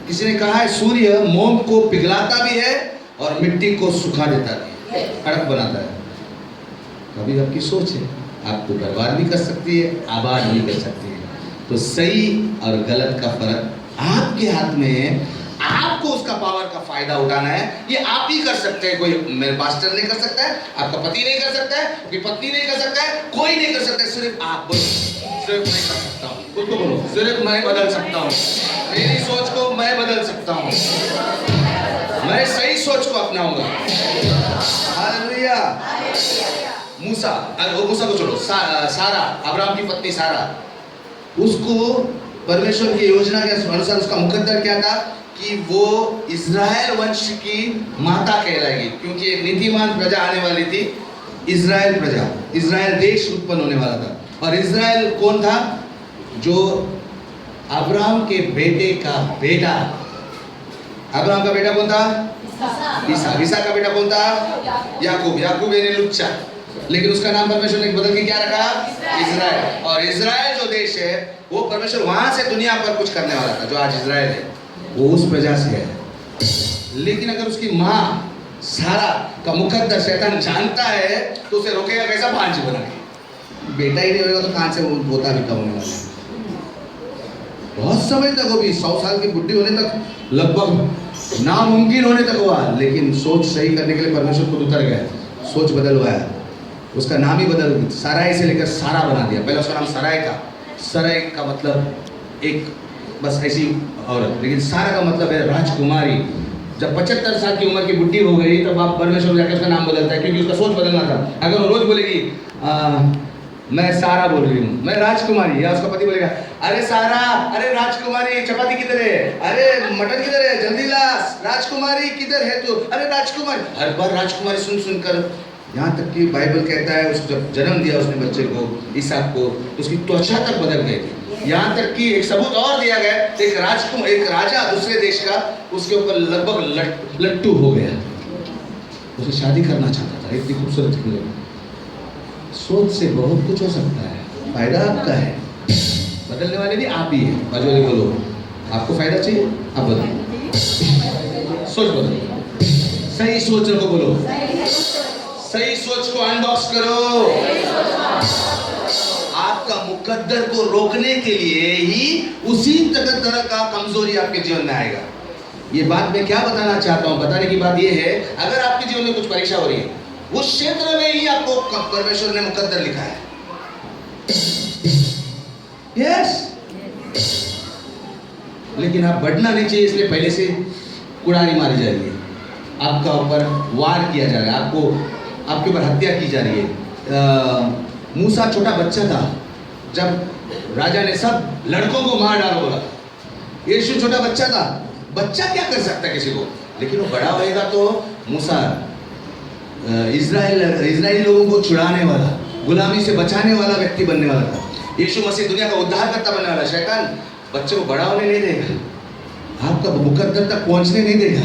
किसी ने कहा है सूर्य मोम को पिघलाता भी है और मिट्टी को सुखा देता भी है, कड़क बनाता है। कभी आपकी सोच है, आपको बर्बाद भी कर सकती है, आबाद भी कर सकती है। तो सही और गलत का फर्क आपके हाथ में है। आपको उसका पावर का फायदा उठाना है। ये आप ही कर सकते हैं, कोई मेरे पास्टर नहीं कर सकता है, आपका पति नहीं कर सकता है, आपकी पत्नी नहीं कर सकता है, कोई नहीं कर सकता है, सिर्फ आप। बोलो सिर्फ मैं कर सकता हूँ, खुद को बोलो सिर्फ मैं बदल सकता हूँ, मेरी सोच को मैं बदल सकता हूँ, मैं सही सोच को अपनाऊंगा। हालेलुया। मूसा, मूसा को छोड़ो, सारा, अब्राहम की पत्नी सारा, उसको परमेश्वर की योजना के अनुसार उसका मुकद्दर क्या था कि वो इज़राइल वंश की माता कहलाएगी, क्योंकि एक नीतिमान प्रजा आने वाली थी, इज़राइल प्रजा, इज़राइल देश उत्पन्न होने वाला था। और इज़राइल कौन था? जो अब्राहम के बेटे का बेटा। अब्राहम का बेटा कौन था? ईसा। ईसा का बेटा कौन था? याकूब। याकूब यानी लुच्चा, लेकिन उसका नाम परमेश्वर ने बदल के क्या रखा? इज़राइल। और इज़राइल जो देश है वो परमेश्वर वहां से दुनिया पर कुछ करने वाला था। जो आज इज़राइल है वो उस प्रजा से है। लेकिन अगर उसकी माँ सारा का मुकद्दर शैतान जानता है तो उसे रोकेगा कैसा? भांज बना के। बेटा ही नहीं होगा तो कहां से वो पोता भी होने वाला है? बहुत समय तक वो भी 100 साल की बुढ़ी होने तक लगभग नामुमकिन होने तक हुआ, लेकिन सोच सही करने के लिए परमेश्वर खुद उतर गया, सोच बदलवाया, उसका नाम ही बदल सराय से लेकर सारा बना दिया। पहले उसका नाम सराय था। सराय का मतलब एक बस ऐसी औरत, लेकिन सारा का मतलब है राजकुमारी। जब 75 साल की उम्र की बुढ़ी हो गई तब आप परमेश्वर जाकर उसका नाम बदलता है, क्योंकि उसका सोच बदलना था। अगर वो रोज बोलेगी मैं सारा बोल रही हूँ, मैं राजकुमारी, या उसका पति बोलेगा अरे सारा, अरे राजकुमारी चपाती किधर है, अरे मटन किधर है, जल्दी ला, राजकुमारी किधर है तू, अरे राजकुमारी। हर बार राजकुमारी सुन सुनकर, यहाँ तक कि बाइबल कहता है उसको जब जन्म दिया उसने बच्चे को, इसहाक को, उसकी त्वचा तक बदल गई थी। यहाँ तक कि एक सबूत और दिया गया, एक राजा दूसरे देश का उसके ऊपर लगभग लट्टू हो गया, उसे शादी करना चाहता था, इतनी खूबसूरत थी। सोच से बहुत कुछ हो सकता है, फायदा आपका है, बदलने वाले भी आप ही है। बाजू वाले बोलो आपको फायदा चाहिए, आप बदलो, सोच बदलो, सही सोच रखो, बोलो सही सोच को अनबॉक्स करो। आपका मुकद्दर को रोकने के लिए ही उसी तरह का कमजोरी आपके जीवन में आएगा। ये बात मैं क्या बताना चाहता हूं, बताने की बात ये है, अगर आपके जीवन में कुछ परीक्षा हो रही है, उस क्षेत्र में ही आपको परमेश्वर ने मुकद्दर लिखा है। यस, लेकिन आप बढ़ना नहीं चाहिए, इसलिए पहले से कुड़ारी मारी जा रही है, आपका ऊपर वार किया जा रहा है, आपके ऊपर हत्या की जा रही है। मूसा छोटा बच्चा था जब राजा ने सब लड़कों को मार डाला बोला। यीशु छोटा बच्चा था, बच्चा क्या कर सकता है किसी को, लेकिन वो बड़ा होएगा तो मूसा इजराइली लोगों को छुड़ाने वाला, गुलामी से बचाने वाला व्यक्ति बनने वाला था। यीशु मसीह दुनिया का उद्धार करता बनने वाला। शैतान बच्चे को बड़ा होने नहीं देगा, आपका मुकद्दर तक पहुंचने नहीं देगा।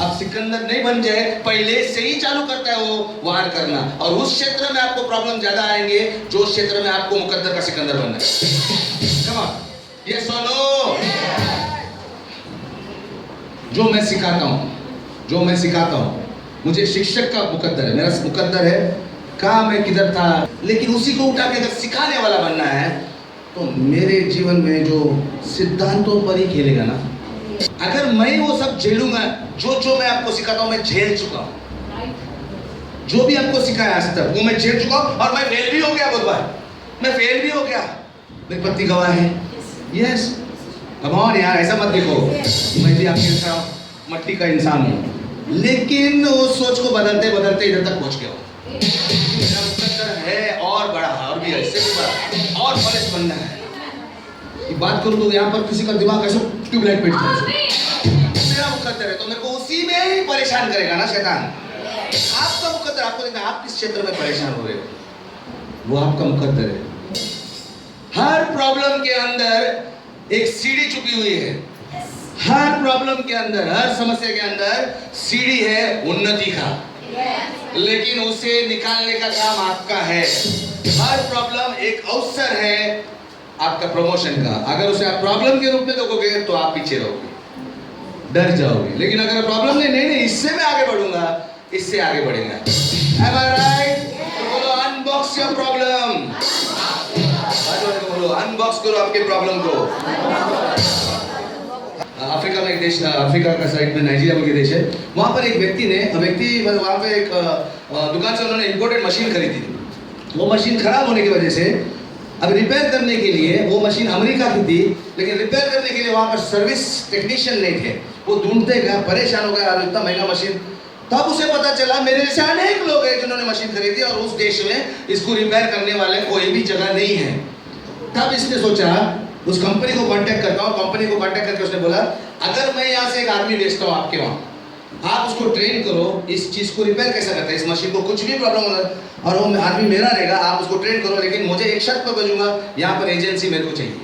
आप सिकंदर नहीं बन जाए, पहले से ही चालू करता है वो वार करना, और उस क्षेत्र में आपको प्रॉब्लम ज्यादा आएंगे जो क्षेत्र में आपको मुकद्दर का सिकंदर बनना है। कम ऑन, यस और नो। जो मैं सिखाता हूं, मुझे शिक्षक का मुकद्दर है, मेरा मुकद्दर है कहाँ मैं किधर था, लेकिन उसी को उठा के अगर सिखाने वाला बनना है तो मेरे जीवन में जो सिद्धांतों पर ही खेलेगा ना। अगर मैं वो सब झेलूंगा, जो मैं आपको सिखाता हूं मैं झेल चुका हूं, जो भी आपको सिखाया आज तक वो मैं झेल चुका हूं, और मैं फेल भी हो गया, बहुत बार मैं फेल भी हो गया, मेरी पत्नी गवाह है। यस, कम ऑन यार, ऐसा मत देखो मैं भी आपके साथ मट्टी का इंसान हूं, लेकिन वो सोच को बदलते बदलते इधर तक पहुंच गया। मेरा मुकद्दर है और बड़ा है, और भी ऐसे भी बड़ा, और बड़े बनना है। बात करूं तो यहाँ पर किसी का दिमाग ऐसा ट्यूबलाइट पेट मेरा मुकद्दर है, तो मेरे को उसी में ही परेशान करेगा ना शैतान। आपका मुकद्दर, आपको देखना आप किस क्षेत्र में परेशान हो रहे हो, वो आपका मुकद्दर है। हर प्रॉब्लम के अंदर एक सीढ़ी छुपी हुई है, हर प्रॉब्लम के अंदर, हर समस्या के अंदर सीढ़ी है उन्नति का, लेकिन उसे निकालने का काम आपका है। हर प्रॉब्लम एक अवसर है आपका प्रमोशन का। अगर उसे आप प्रॉब्लम के रूप में देखोगे तो आप पीछे रहोगे, डर जाओगे, लेकिन अगर प्रॉब्लम नहीं इससे मैं आगे बढ़ूंगा, इससे आगे बढ़ेगा। Am I right? तो बोलो अनबॉक्स योर प्रॉब्लम, बोलो अनबॉक्स करो आपके प्रॉब्लम को। अफ्रीका में एक देश, अफ्रीका का साइड में नाइजीरिया बोल के देश है, वहाँ पर एक व्यक्ति वहाँ पे एक दुकान से उन्होंने इंपोर्टेड मशीन खरीदी थी। वो मशीन खराब होने की वजह से अब रिपेयर करने के लिए, वो मशीन अमेरिका की थी, लेकिन रिपेयर करने के लिए वहाँ पर सर्विस टेक्नीशियन नहीं थे। वो ढूंढते गया, परेशान हो गया, इतना महंगा मशीन। तब उसे पता चला मेरे जैसे अनेक लोग हैं जिन्होंने मशीन खरीदी और उस देश में इसको रिपेयर करने वाले कोई भी जगह नहीं है। तब इसने सोचा उस कंपनी को कांटेक्ट करता हूँ। कंपनी को कांटेक्ट करके उसने बोला, अगर मैं यहाँ से एक आदमी भेजता हूँ आपके वहाँ, आप उसको ट्रेन करो इस चीज़ को रिपेयर कैसे करता है, इस मशीन को कुछ भी प्रॉब्लम होना और वो आदमी मेरा रहेगा, आप उसको ट्रेन करो, लेकिन मुझे एक शर्त पर भेजूंगा, यहाँ पर एजेंसी मेरे को चाहिए,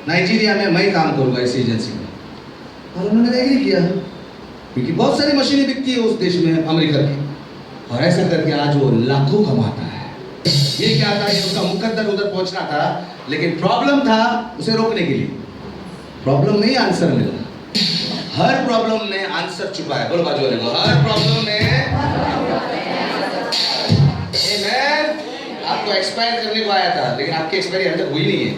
नाइजीरिया में मैं काम करूँगा इस एजेंसी में। और उन्होंने एग्री किया, क्योंकि बहुत सारी मशीनें बिकती है उस देश में, अमेरिका की, और ऐसा करके आज वो लाखों कमाता है। ये क्या था, ये उसका मुकद्दर उधर पहुंचना था, लेकिन प्रॉब्लम था उसे रोकने के लिए। प्रॉब्लम में ही आंसर मिला। हर प्रॉब्लम में आंसर छुपा है। बोलो बाजू वाले को, हर प्रॉब्लम में। आमेन। आपको एक्सपायर करने को आया था, लेकिन आपकी एक्सपायरी अभी तक हुई नहीं है।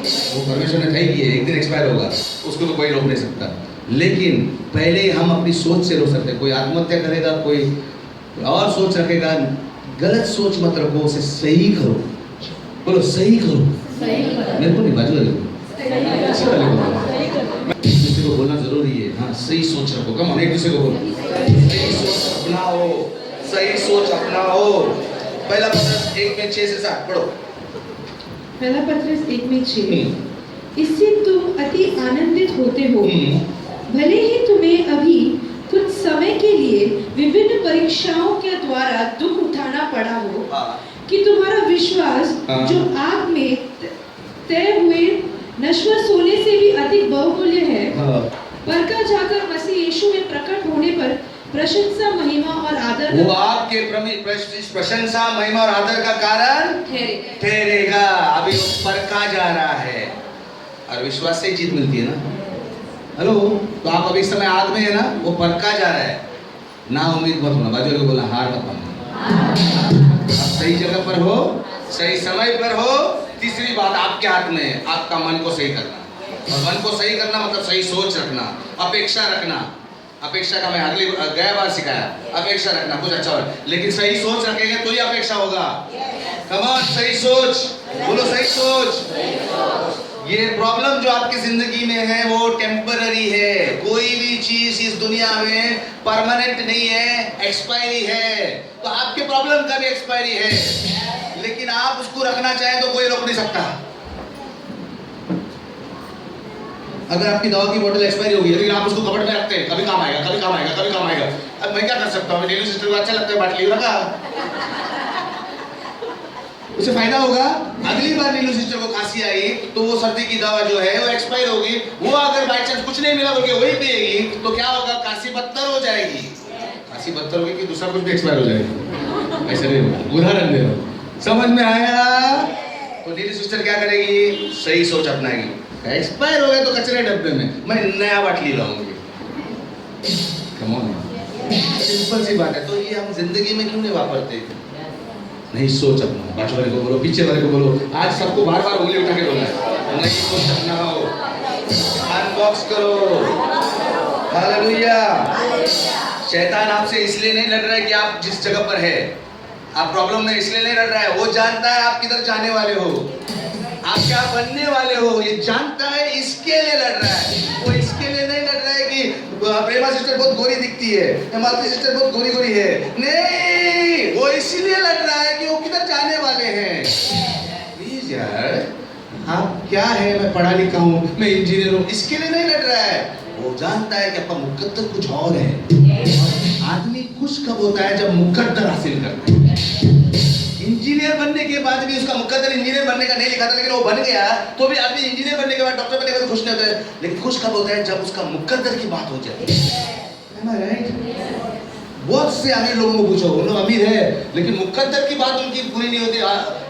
वो परमेश्वर ने तय की है, एक दिन एक्सपायर होगा, उसको तो कोई रोक नहीं सकता। लेकिन पहले हम अपनी सोच से रोक सकते हैं। कोई आत्महत्या करेगा, कोई और सोच रखेगा, गलत सोच मत रखो, उसे सही करो। बोलो सही करो। मेरे को नहीं, बाजू वाले को, दूसरे को बोलना जरूरी है। हाँ, सही सोच रखो। कम एक दूसरे को बोलो, सही सोच अपनाओ, सही सोच अपनाओ। पहला पत्रस 1:6 से 7 पढ़ो।
पहला पत्रस 1:6, इससे तुम अति आनंदित होते हो, भले ही तुम्हें अभी कुछ समय के लिए विभिन्न परीक्षाओं के द्वारा दुख उठाना पड़ा हो, कि तुम्हारा विश्वास जो आग में तय हुए नश्वर सोने से भी अधिक बहुमूल्य है, परखा जाकर मसीह यीशु में प्रकट होने पर प्रशंसा, महिमा और आदर, वो आपके प्रशंसा, महिमा और आदर का कारण ठहरेगा। अभी वो परखा जा रहा है, और विश्वास से जीत मिलती है ना। हेलो, तो आप अभी इस समय आग में है ना, वो परखा जा रहा है। ना उम्मीद मत होना, बाजू को बोला हार मत मानना। आप सही जगह पर हो, सही समय पर हो। तीसरी बात आपके हाथ में है, आपका मन को सही करना। और मन को सही करना मतलब सही सोच रखना, अपेक्षा रखना। अपेक्षा का मैं अगली गया बार सिखाया, अपेक्षा रखना कुछ अच्छा हो, लेकिन सही सोच रखेंगे तो ही अपेक्षा होगा। कम ऑन, सही सोच, बोलो सही सोच। ये प्रॉब्लम जो आपकी जिंदगी में है वो टेम्पररी है। कोई भी चीज इस दुनिया में परमानेंट नहीं है, एक्सपायरी है। तो आपके प्रॉब्लम का भी एक्सपायरी है, लेकिन आप उसको रखना चाहें तो कोई रोक नहीं सकता। अगर आपकी दवा की बोतल एक्सपायरी होगी, लेकिन आप उसको कपड़ में रखते हैं, कभी काम आएगा, कभी काम आएगा, कभी काम आएगा। अब मैं क्या कर सकता हूँ, डेली सिस्टर को अच्छा लगता है, बाटली रखा, उसे फायदा होगा। अगली बार नीलू सिस्टर को खांसी आई तो वो सर्दी की दवा जो है वो एक्सपायर होगी। वो अगर बाई चांस कुछ नहीं मिला बोल के वही पिएगी तो क्या होगा, खांसी बदतर हो जाएगी। खांसी बदतर होगी कि दूसरा कुछ भी एक्सपायर हो जाएगा। ऐसा नहीं होगा, उदाहरण दे रहा हूं, समझ में आया? तो नीलू सिस्टर क्या करेगी, सही सोच अपनाएगी। एक्सपायर हो गए तो कचरे डब्बे में, मैं नया बाटली लाऊंगी। कम ऑन, सिंपल सी बात है। तो ये हम जिंदगी में क्यों नहीं वापरते? नहीं सोच अपना। बाजू वाले को बोलो, पीछे वाले को बोलो, आज सबको बार बार उंगली उठा के बोलना है, नहीं सोच अपनाओ, अनबॉक्स करो। हालेलुया। शैतान आपसे इसलिए नहीं लड़ रहा है कि आप जिस जगह पर है, आप प्रॉब्लम में इसलिए नहीं लड़ रहा है। वो जानता है आप किधर जाने वाले हो, आप क्या बनने वाले हो, ये जानता है, इसके लिए लड़ रहा है। वो इसके लिए नहीं लड़ रहा है कि प्रेमा सिस्टर बहुत गोरी दिखती है, मालती सिस्टर बहुत गोरी गोरी है, नहीं, वो इसलिए लड़ रहा है कि वो किधर जाने वाले हैं। प्लीज यार, आप क्या है, मैं पढ़ा लिखा हूँ, मैं इंजीनियर हूँ, इसके लिए नहीं लड़ रहा है। वो जानता है कि आपका मुकद्दर कुछ और है। आदमी खुश कब होता है, जब मुकद्दर हासिल करता है। इंजीनियर बनने के बाद भी उसका मुकद्दर इंजीनियर बनने का नहीं लिखा था, लेकिन वो बन गया। तो भी आदमी इंजीनियर बनने के बाद, डॉक्टर बनने के बाद खुश नहीं होता है, लेकिन खुश कब होता है, जब उसका मुकद्दर की बात हो जाए। Am I right? बहुत से अमीर लोगों को पूछो, उन लोग अमीर है लेकिन मुकद्दर की बात उनकी पूरी नहीं होती।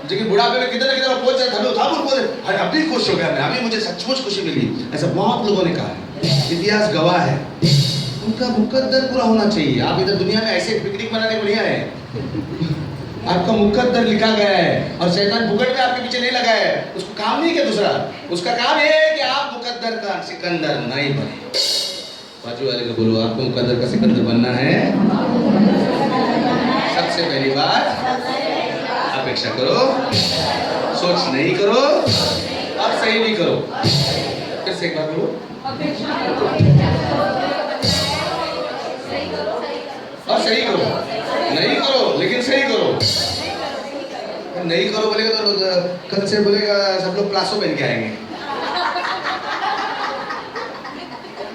लेकिन बुढ़ापे में किधर ना किधर पहुंच जाए, था बोले अभी खुश हो गया मैं, अभी मुझे सचमुच खुशी मिली। ऐसा बहुत लोगों ने कहा है, इतिहास गवाह है। उनका मुकद्दर पूरा होना चाहिए। आप इधर दुनिया में ऐसे पिकनिक मनाने को नहीं आए,
आपका मुकद्दर लिखा गया है और शैतान भुगट में आपके पीछे नहीं लगा है। उसको काम नहीं क्या दूसरा, उसका काम ये है कि आप मुकद्दर का सिकंदर नहीं बने। बाजू वाले को बोलो, आपको मुकद्दर का सिकंदर बनना है। सबसे पहली बात अपेक्षा करो, सोच नहीं करो और सही भी करो। फिर से एक बार बोलो, और सही करो, नहीं करो लेकिन सही करो। नहीं करो बोलेगा तो कल से बोलेगा सब लोग प्लासो पहन के आएंगे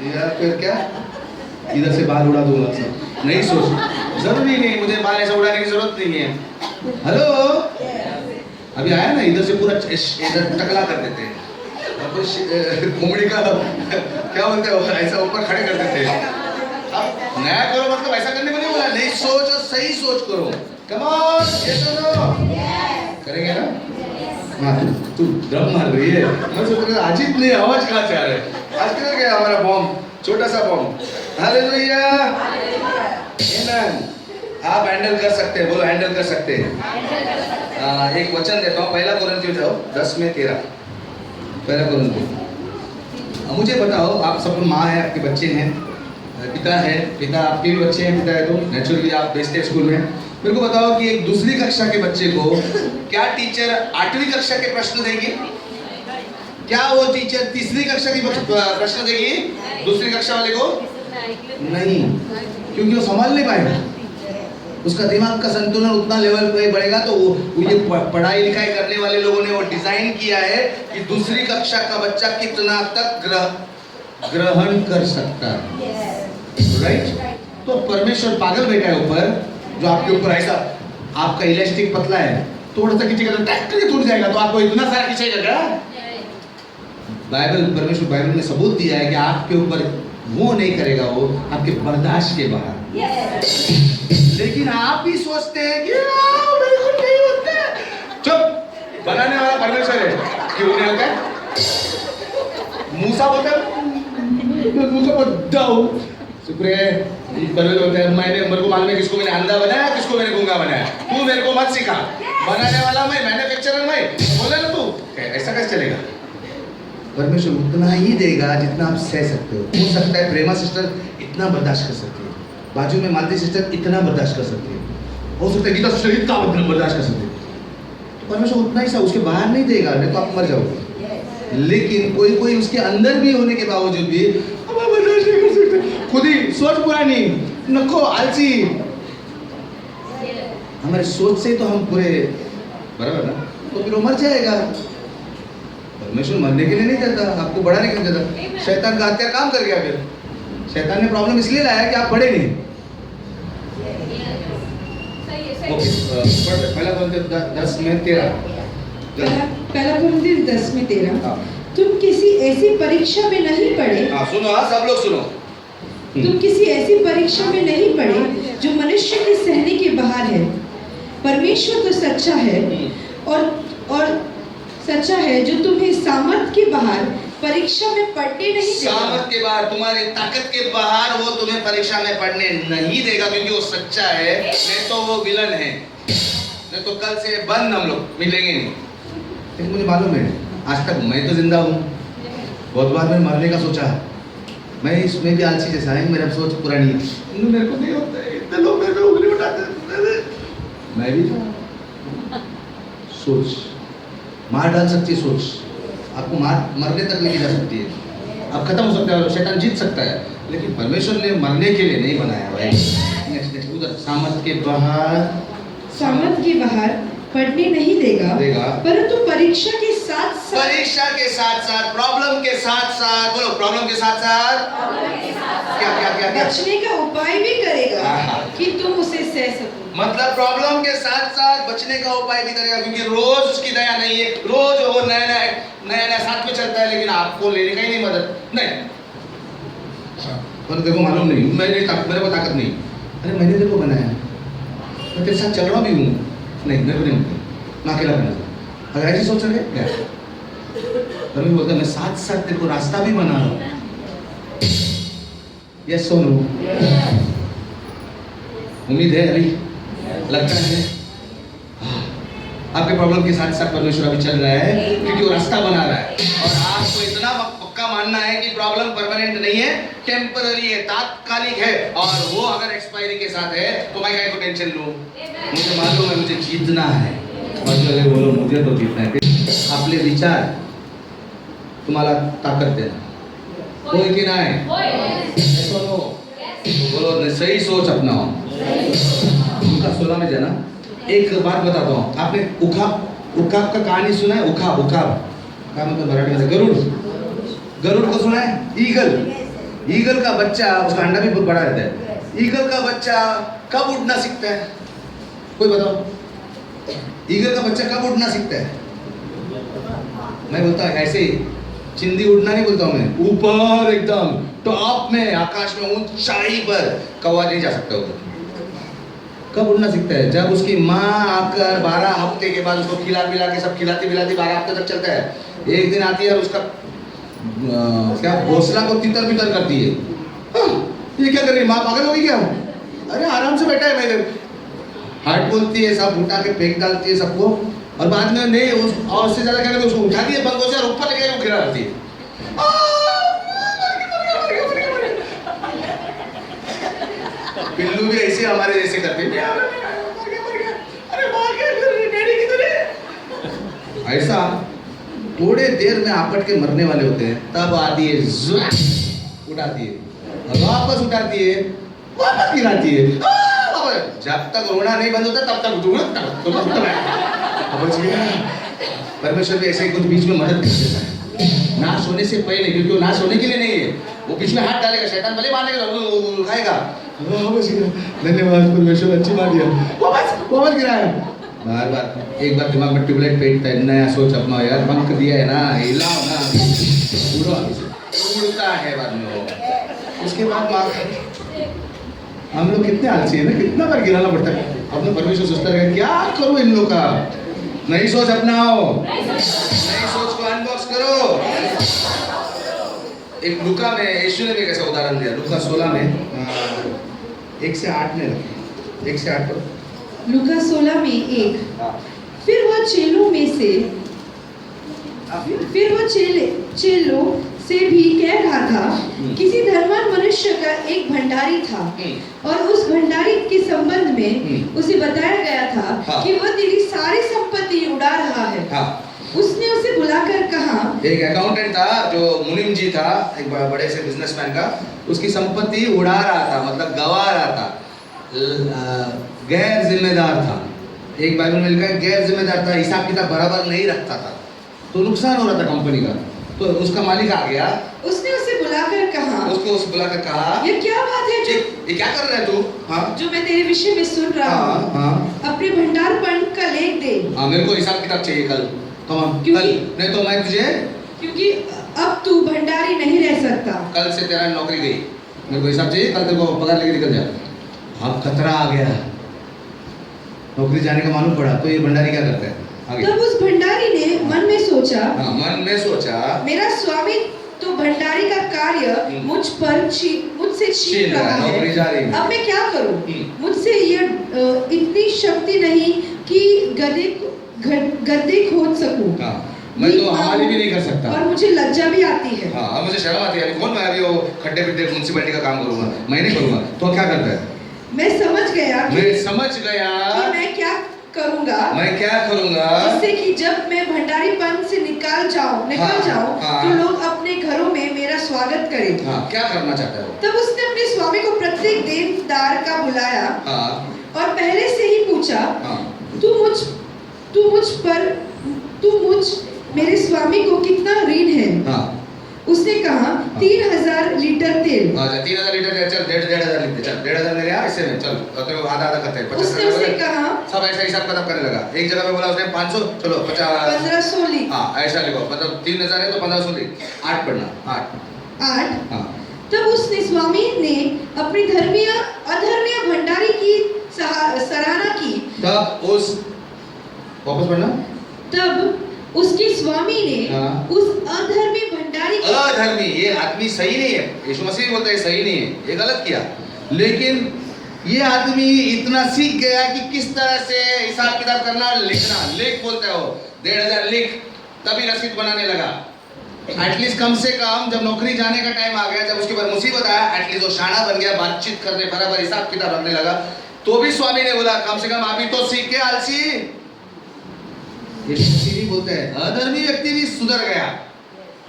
या फिर क्या इधर से बाल उड़ा दूंगा सब। नहीं सोच, जरूरी नहीं मुझे बाल ऐसा उड़ाने की जरूरत नहीं है। हेलो, अभी आया ना, इधर से पूरा इधर टकला कर देते हैं, घुमड़ी का क्या बोलते हैं ऐसा ऊपर खड़े कर देते हैं। नया करो मतलब ऐसा करने को नहीं बोला, नहीं सोच और सही सोच करो। कम ऑन, यस और नो, करेंगे ना? हाँ, तू ड्रम मार रही है। मैं सोच रहा अजीत नहीं, आवाज कहाँ से आ रहा है? आज किधर गया हमारा बॉम्ब, छोटा सा बॉम्ब? हालेलुया, आमीन। आप हैंडल कर सकते हैं, बोलो हैंडल कर सकते हैं। एक वचन देता हूँ, पहला कोरिन्थियों जाओ 10:13। पहला कोरिन्थियों। मुझे बताओ, आप सब माँ है, आपके बच्चे हैं, पिता है, पिता आपके भी बच्चे हैं, पिता है तो नेचुरली आप भेजते हैं स्कूल में। मेरे को बताओ कि एक दूसरी कक्षा के बच्चे को क्या टीचर 8वीं कक्षा के प्रश्न देगी? क्या वो टीचर तीसरी कक्षा की प्रश्न देगी दूसरी कक्षा वाले को? नहीं, क्योंकि वो संभाल नहीं पाएगा। उसका दिमाग का संतुलन उतना लेवल पे बढ़ेगा। तो वो ये पढ़ाई लिखाई करने वाले लोगों ने वो डिजाइन किया है कि दूसरी कक्षा का बच्चा कितना तक ग्रहण कर सकता है, राइट? तो परमेश्वर पागल बैठा है ऊपर, जो आपके ऊपर ऐसा, आपका इलास्टिक पतला है, थोड़ा सा खींचेगा तो टैक्टर टूट जाएगा, तो आपको इतना सारा खींचेगा क्या? परमेश्वर बाइबल में सबूत दिया है कि आपके ऊपर वो नहीं करेगा, वो आपके बर्दाश्त के बाहर। लेकिन आप ही सोचते हैं कि मेरे को नहीं होता है। चुप, बनाने वाला परमेश्वर है, क्यों नहीं होता है? मूसा बोलता है, मूसा बोलता हूँ शुक्र है, परमेश्वर बोलता है मेरे को मालूम है किसको मैंने अंधा बनाया, किसको मैंने गूंगा बनाया। तू मेरे को मत सिखा, बनाने वाला मैं, मैन्युफैक्चरर मैं, बोले ना तू, ऐसा कैसे चलेगा? परमेश्वर उतना ही देगा जितना आप सह सकते हो सकता है प्रेमा सिस्टर इतना बर्दाश्त कर सकती है, बाजू में मालती सिस्टर इतना बर्दाश्त कर सकती है, हो सकता है गीता सिस्टर इतना बर्दाश्त कर सकती है। तो परमेश्वर उतना ही सा, उसके बाहर नहीं देगा, नहीं तो आप मर जाओगे। लेकिन कोई कोई उसके अंदर भी होने के बावजूद भी बर्दाश्त नहीं कर सकते, खुद ही सोच पुरानी, नखो आलसी। हमारे सोच से तो हम पूरे बराबर ना, तो फिर वो मर जाएगा। परमेश्वर मरने के लिए नहीं देता, आपको बढ़ाने के लिए देता। शैतान का हत्या काम कर गया, फिर शैतान ने प्रॉब्लम इसलिए लाया कि आप बढ़े नहीं। पहला कोरिन्थियों 10:13।
पहला कोरिन्थियों 10:13। तुम किसी ऐसी परीक्षा में नहीं पड़े।
सुनो, सब लोग सुनो।
तुम किसी ऐसी परीक्षा में नहीं पड़े जो मनुष्य के सहने के बाहर है। परमेश्वर तो सच्चा है और सच्चा है, जो तुम्हें सामर्थ के बाहर परीक्षा में पढ़ने नहीं देगा। सामर्थ के बाहर, तुम्हारी ताकत के बाहर वो तुम्हें परीक्षा में पढ़ने नहीं देगा, क्योंकि वो सच्चा है। नहीं तो वो विलन है, नहीं तो कल से बंद, हम लोग मिलेंगे नहीं। लेकिन मुझे मालूम है, आज तक मैं तो जिंदा हूँ, बहुत बार मैंने मरने का सोचा, मैं इसमें भी आलसी जैसा है, मेरा सोच पुरानी है, मेरे को नहीं होता है, इतने लोग मेरे पे उंगली उठाते, मैं भी सोच मार डाल सकती है, सोच आपको मरने तक लेके जा सकती है, आप खत्म हो सकता है, शैतान जीत सकता है। लेकिन परमेश्वर ने मरने के लिए नहीं बनाया भाई। नेक्स्ट उधर, सामर्थ के बाहर पढ़ने नहीं देगा, परंतु परीक्षा के साथ साथ प्रॉब्लम के साथ साथ, बोलो प्रॉब्लम के साथ साथ क्या बचने का उपाय भी करेगा कि तुम उसे सह सको। मतलब प्रॉब्लम के साथ साथ बचने का उपाय भी करेगा, क्योंकि रोज उसकी दया नहीं है, रोज वो नया साथ में चलता है, लेकिन आपको लेने का ही नहीं मदद नहीं। पर देखो मालूम नहीं, मेरे को ताकत नहीं, अरे मैंने देखो बनाया, मैं तेरे साथ चल रहा भी हूँ, नहीं मेरे को नहीं, मैं अकेला बना। अगर ऐसी सोच रहे क्या, तभी बोलता मैं साथ साथ तेरे को रास्ता भी बना रहा हूँ। यस सो नो, उम्मीद है अभी लगता है
आपके प्रॉब्लम के साथ साथ परमेश्वर अभी चल रहा है, क्योंकि वो रास्ता बना रहा है। और आपको इतना पक्का मानना है कि प्रॉब्लम परमानेंट नहीं है, टेम्पररी है, तात्कालिक है, और वो अगर एक्सपायरी के साथ है तो मैं क्या को टेंशन लूं? मुझे मालूम है मुझे जीतना है। और बोलो मुझे तो जीतना है। आपले विचार तुम्हाला ताकद देना, होय की नाही? बोलो सही सोच अपनाओ। लूका 16 में जाना। एक बात बताता हूँ, आपने उखाब का कहानी सुना है? उखाब क्या मतलब मराठी में? गरुड़ को सुना है? ईगल का बच्चा, उसका अंडा भी बहुत बड़ा रहता है। ईगल का बच्चा कब उड़ना सीखता है? कोई बताओ, ईगल का बच्चा कब उड़ना सीखता है? मैं बोलता हूँ ऐसे ही, चिंदी उड़ना नहीं बोलता हूँ मैं, ऊपर एकदम टॉप में, आकाश में, ऊंचाई पर कौवा नहीं जा सकता उधर। कब उड़ना सीखता है? जब उसकी माँ आकर 12 हफ्ते के बाद उसको खिला पिला के सब खिलाती 12 हफ्ते तक चलता है। एक दिन आती है और उसका क्या घोंसला को तितर बितर करती है। ये क्या कर रही है? माँ पागल होगी क्या? अरे आराम से बैठा है मेरे। हार्ट बोलती है, सब उठा के फेंक डालती है सबको, और बाद में नहीं और उससे ज्यादा क्या करती है, उसको उठाती है पंखों से और ऊपर लेके वो गिरा देती है। पिल्लू भी ऐसे हमारे जैसे करते हैं, ऐसा थोड़े देर में आपट के मरने वाले होते हैं, तब आती है, उठाती है, वापस उठाती है, वापस गिराती है। जब तक रोना नहीं बंद होता तब परमेश्वर भी ऐसे कुछ बीच में मदद कर देता है, नाश होने से पहले, क्योंकि वो नाश होने के लिए नहीं है, वो बीच में हाथ डालेगा, शैतान भले मारने का उठाएगा। धन्यवाद परमेश्वर, अच्छी बात है, वापस गिराया। बार एक बार दिमाग में ट्यूबलाइट फेंकता है, नया सोच अपना यार, पंख दिया है ना, हिलाओ ना, उड़ता है बाद में वो। उसके बाद हम लोग कितने आलसी है ना, कितना बार गिराना पड़ता है। अपने परमेश्वर सोचता है क्या करूं इन लोग का, नई सोच अपनाओ, नई सोच को अनबॉक्स करो। एक लूका में यीशु ने भी कैसा उदाहरण दिया, लूका 16 में 1 से 8 में, 1 से 8 पर
लूका 16 में 1। फिर वह चेलों से भी कह रहा था, किसी धर्मवान मनुष्य का एक भंडारी था, और उस भंडारी के संबंध में उसे बताया गया था कि वह तेरी सारी संपत्ति उड़ा रहा है। उसने उसे बुलाकर कहा, एक अकाउंटेंट था जो मुनिम जी था, एक बड़े से बिजनेसमैन का, उसकी संपत्ति उड़ा रहा था, मतलब गवा रहा था, गैर जिम्मेदार था। एक बाइबल में लिखा है गैर जिम्मेदार था, हिसाब किताब बराबर नहीं रखता था, तो नुकसान हो रहा था कंपनी का। तो उसका मालिक आ गया, उसने उसे बुलाकर कहा, ये क्या बात है, ये क्या कर रहा है तू? हाँ, जो मैं तेरे विषय में सुन रहा हूँ, अपने भंडारपण का लेख दे। हाँ, मेरे को हिसाब किताब चाहिए कल, कल नहीं तो मैं तुझे, क्योंकि अब तू भंडारी नहीं रह सकता, कल से तेरा नौकरी गई, मेरे को हिसाब चाहिए, कल तेरे को पगार लेके निकल जा। अब खतरा आ गया, नौकरी जाने का मालूम पड़ा, तो ये भंडारी क्या करता है? तब उस भंडारी ने मन में सोचा, मेरा स्वामी तो भंडारी का कार्य मुझसे छीन रहा है, अब मैं क्या करूं? मुझसे यह इतनी शक्ति नहीं कि गद्दे खोद सकूं। मैं तो हमारी भी नहीं कर सकता, और मुझे लज्जा भी आती है। हाँ, मुझे शर्म आती है, कौन मैं अभी वो खड्डे पिड्डे म्युनिसिपैलिटी का काम करूंगा, मैं नहीं करूंगा। तो क्या करता है? मैं समझ गया कि मैं क्या करूंगा, जिससे कि जब मैं भंडारीपन से निकल जाऊं, तो लोग अपने घरों में मेरा स्वागत करें। क्या करना चाहता है? तब उसने अपने स्वामी को प्रत्येक देनदार का बुलाया, और पहले से ही पूछा, तू मुझ मेरे स्वामी को कितना ऋण है? उसने कहा 3000 लीटर तेल। अच्छा 3000 लीटर तेल, चल 1500 लिख दे, चल 1500 ले आ, इससे में चल, तो आधा करते हैं 50। उसने कहा, सब ऐसा हिसाब किताब करने लगा। एक जगह पे बोला उसने 500, चलो 50, 1500 लिख। हाँ, ऐसा लिखो, मतलब 3000 है तो 1500 लिख, 8 पढ़ना, 8। हाँ, तब उसने स्वामी ने अपनी अधर्मीय भंडारी की सराहना की। तब वापस पढ़ना। तब उसके स्वामी ने उस अधर्मी भंडारी, अधर्मी, ये आदमी सही नहीं है, यीशु मसीह बोलता है सही नहीं है, ये गलत किया, लेकिन
ये आदमी इतना सीख गया कि किस तरह से हिसाब किताब करना और लिखना। लिख बोलते हो 1500 लिख, तभी रसीद बनाने लगा। एटलीस्ट कम से कम जब नौकरी जाने का टाइम आ गया, जब उसके बाद मुसीबत आया, एटलीस्ट वो शाना बन गया, बातचीत करने बराबर हिसाब किताब रखने लगा। तो भी स्वामी ने बोला कम से कम अभी तो सीख के आलसी। ये बोलते हैं अधर्मी व्यक्ति भी सुधर गया,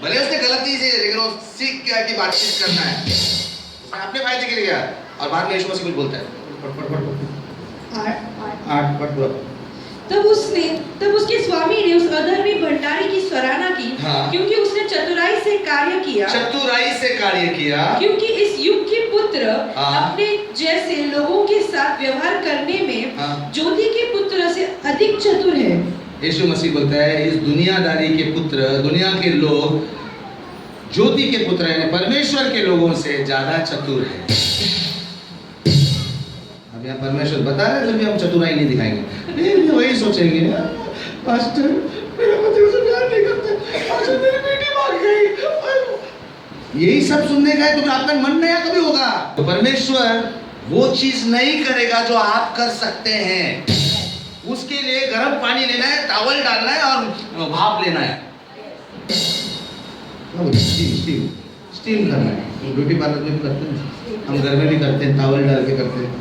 भले उसने गलती से, लेकिन वो सीख गया कि बातचीत करना है, उसने अपने फायदे के लिए किया। और बाद में यीशु मसीह कुछ बोलता है,
तब उसके स्वामी ने उस अधर्मी भंडारी की सराहना की।
हाँ।
क्योंकि उसने चतुराई से कार्य किया। क्योंकि इस युग के पुत्र
हाँ।
अपने जैसे लोगों के साथ व्यवहार करने में
हाँ।
ज्योति के पुत्र से अधिक चतुर है।
यीशु मसीह बोलता है इस दुनियादारी के पुत्र, दुनिया के लोग ज्योति के पुत्र यानी परमेश्वर के लोगों से ज्यादा चतुर है। अब यहाँ परमेश्वर बता रहे हैं, हम चतुराई नहीं दिखाएंगे, ये वही सोचेंगे पास्टर मेरे पति मुझसे प्यार नहीं करते, पास्टर मेरी बेटी भाग गई। यही सब सुनने का है तो आपका मन नया कभी होगा। तो परमेश्वर वो चीज नहीं करेगा जो आप कर सकते हैं। उसके लिए गर्म पानी लेना है, टॉवल डालना है और भाप लेना है, स्टीम करना है। ब्यूटी पार्लर में भी करते हैं, हम घर में भी करते हैं, टॉवल डाल के करते हैं,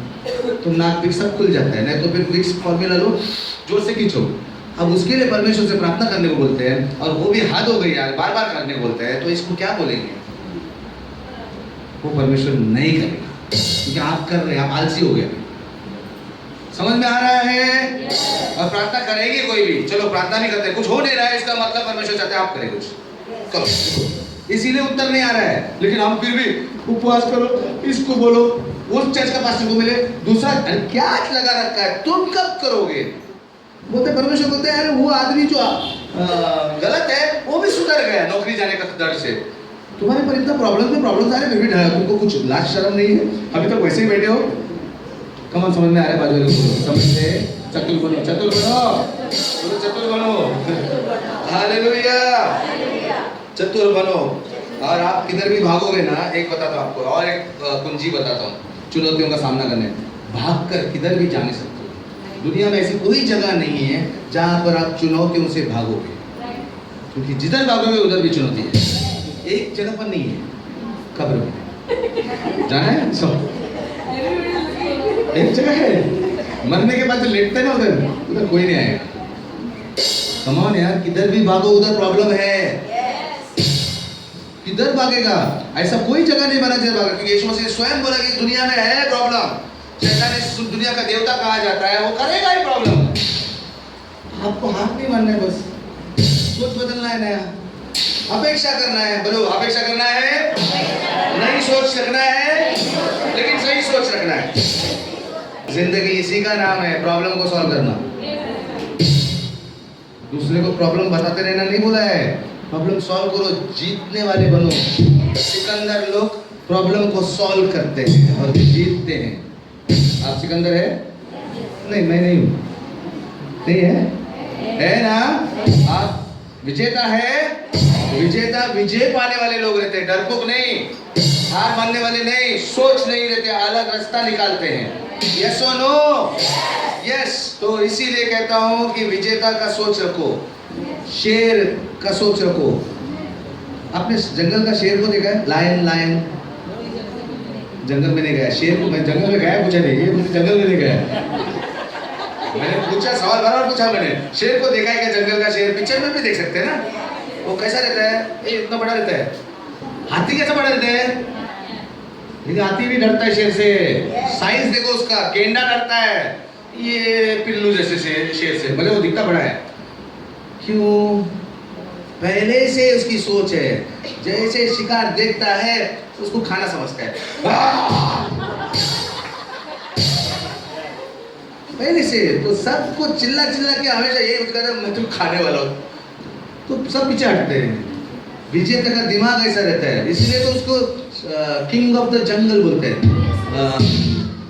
तो नाक भी सब खुल जाता है। नहीं तो फिर विक्स फॉर्मूला लो, जोर से खींचो। अब उसके लिए परमेश्वर से प्रार्थना करने को बोलते हैं, और वो भी हद हो गई यार, बार बार करने को बोलते हैं, तो इसको क्या बोलेंगे? वो परमेश्वर नहीं करेगा क्योंकि आप कर रहे हैं, आप आलसी हो गए। समझ में आ रहा है? और प्रार्थना करेगी कोई भी, चलो प्रार्थना नहीं करते, कुछ हो नहीं रहा है, इसका मतलब परमेश्वर चाहते हैं आप करें कुछ, करो। इसीलिए उत्तर नहीं आ रहा है, लेकिन हम फिर भी उपवास करो, इसको बोलो, उस चर्च का पास्टर को मिले, दूसरा, अरे क्या लगा रखा है, तुम कब करोगे? बोलते परमेश्वर बोलते हैं वो आदमी जो गलत है वो भी सुधर गया नौकरी जाने का डर से। तुम्हारे पर इतना प्रॉब्लम आ रहे फिर भी तुमको कुछ लाज शर्म नहीं है, अभी तक वैसे ही बैठे हो। कमन समझ में आ रहा है? बाजू समझते चतुर बनो, चतुर बनो, बोलो चतुर बनो, हालेलुया, चतुर बनो। और आप किधर भी भागोगे ना, एक बताता हूँ आपको, और एक कुंजी बताता हूँ चुनौतियों का सामना करने। भाग कर किधर भी जा नहीं सकते। दुनिया में ऐसी कोई जगह नहीं है जहाँ पर आप चुनौतियों से भागोगे, क्योंकि जिधर भागोगे उधर भी चुनौती है। एक जगह पर नहीं है, कब्र में जाना है सब, एक जगह है, मरने के बाद जो लेटते ना उधर कोई नहीं आएगा। कमान यार, किधर भी भागो उधर प्रॉब्लम है। किधर भागेगा? ऐसा कोई जगह नहीं बना जिधर भागेगा, क्योंकि यीशु मसीह स्वयं बोला कि दुनिया में है प्रॉब्लम। शैतान इस दुनिया का देवता कहा जाता है, वो करेगा ही प्रॉब्लम। आपको हाथ नहीं मारना है, बस सोच बदलना है, नया अपेक्षा करना है। बोलो अपेक्षा करना है, नई सोच रखना है, लेकिन सही सोच रखना है। जिंदगी इसी का नाम है, प्रॉब्लम को सॉल्व करना। दूसरे को प्रॉब्लम बताते रहना नहीं बोला है, प्रॉब्लम सॉल्व करो, जीतने वाले बनो। सिकंदर लोग प्रॉब्लम को सॉल्व करते हैं और जीतते हैं। आप सिकंदर है? नहीं, मैं नहीं हूँ। नहीं है ना? आप विजेता है। विजेता विजय पाने वाले लोग रहते हैं, डरपोक नहीं, हार मानने वाले नहीं, सोच नहीं रहते, अलग रास्ता निकालते हैं। यस और नो? यस। तो इसीलिए कहता हूँ कि विजेता का सोच रखो, शेर का सोच रखो। आपने जंगल का शेर को देखा है? लायन जंगल में नहीं गया, शेर को मैं जंगल में गया पूछा नहीं, ये मुझे जंगल में नहीं गया। मैंने पूछा, सवाल बराबर पूछा मैंने, शेर को देखा है क्या? जंगल का शेर पिक्चर में भी देख सकते हैं ना, वो कैसा रहता है? ये इतना बड़ा रहता है। हाथी कैसा बड़ा रहता है? लेकिन हाथी भी डरता है शेर से। साइज देखो उसका, गेंडा डरता है, ये पिल्लू जैसे शेर से, भले वो दिखता बड़ा है। क्यों? पहले से उसकी सोच है, जैसे शिकार देखता है उसको खाना समझता है। पहले से तो सबको चिल्ला के हमेशा ये कहता मैं तो खाने वाला हूँ, तो सब पीछे हटते हैं। विजेता का दिमाग ऐसा रहता है, इसलिए तो उसको किंग ऑफ द जंगल बोलते हैं,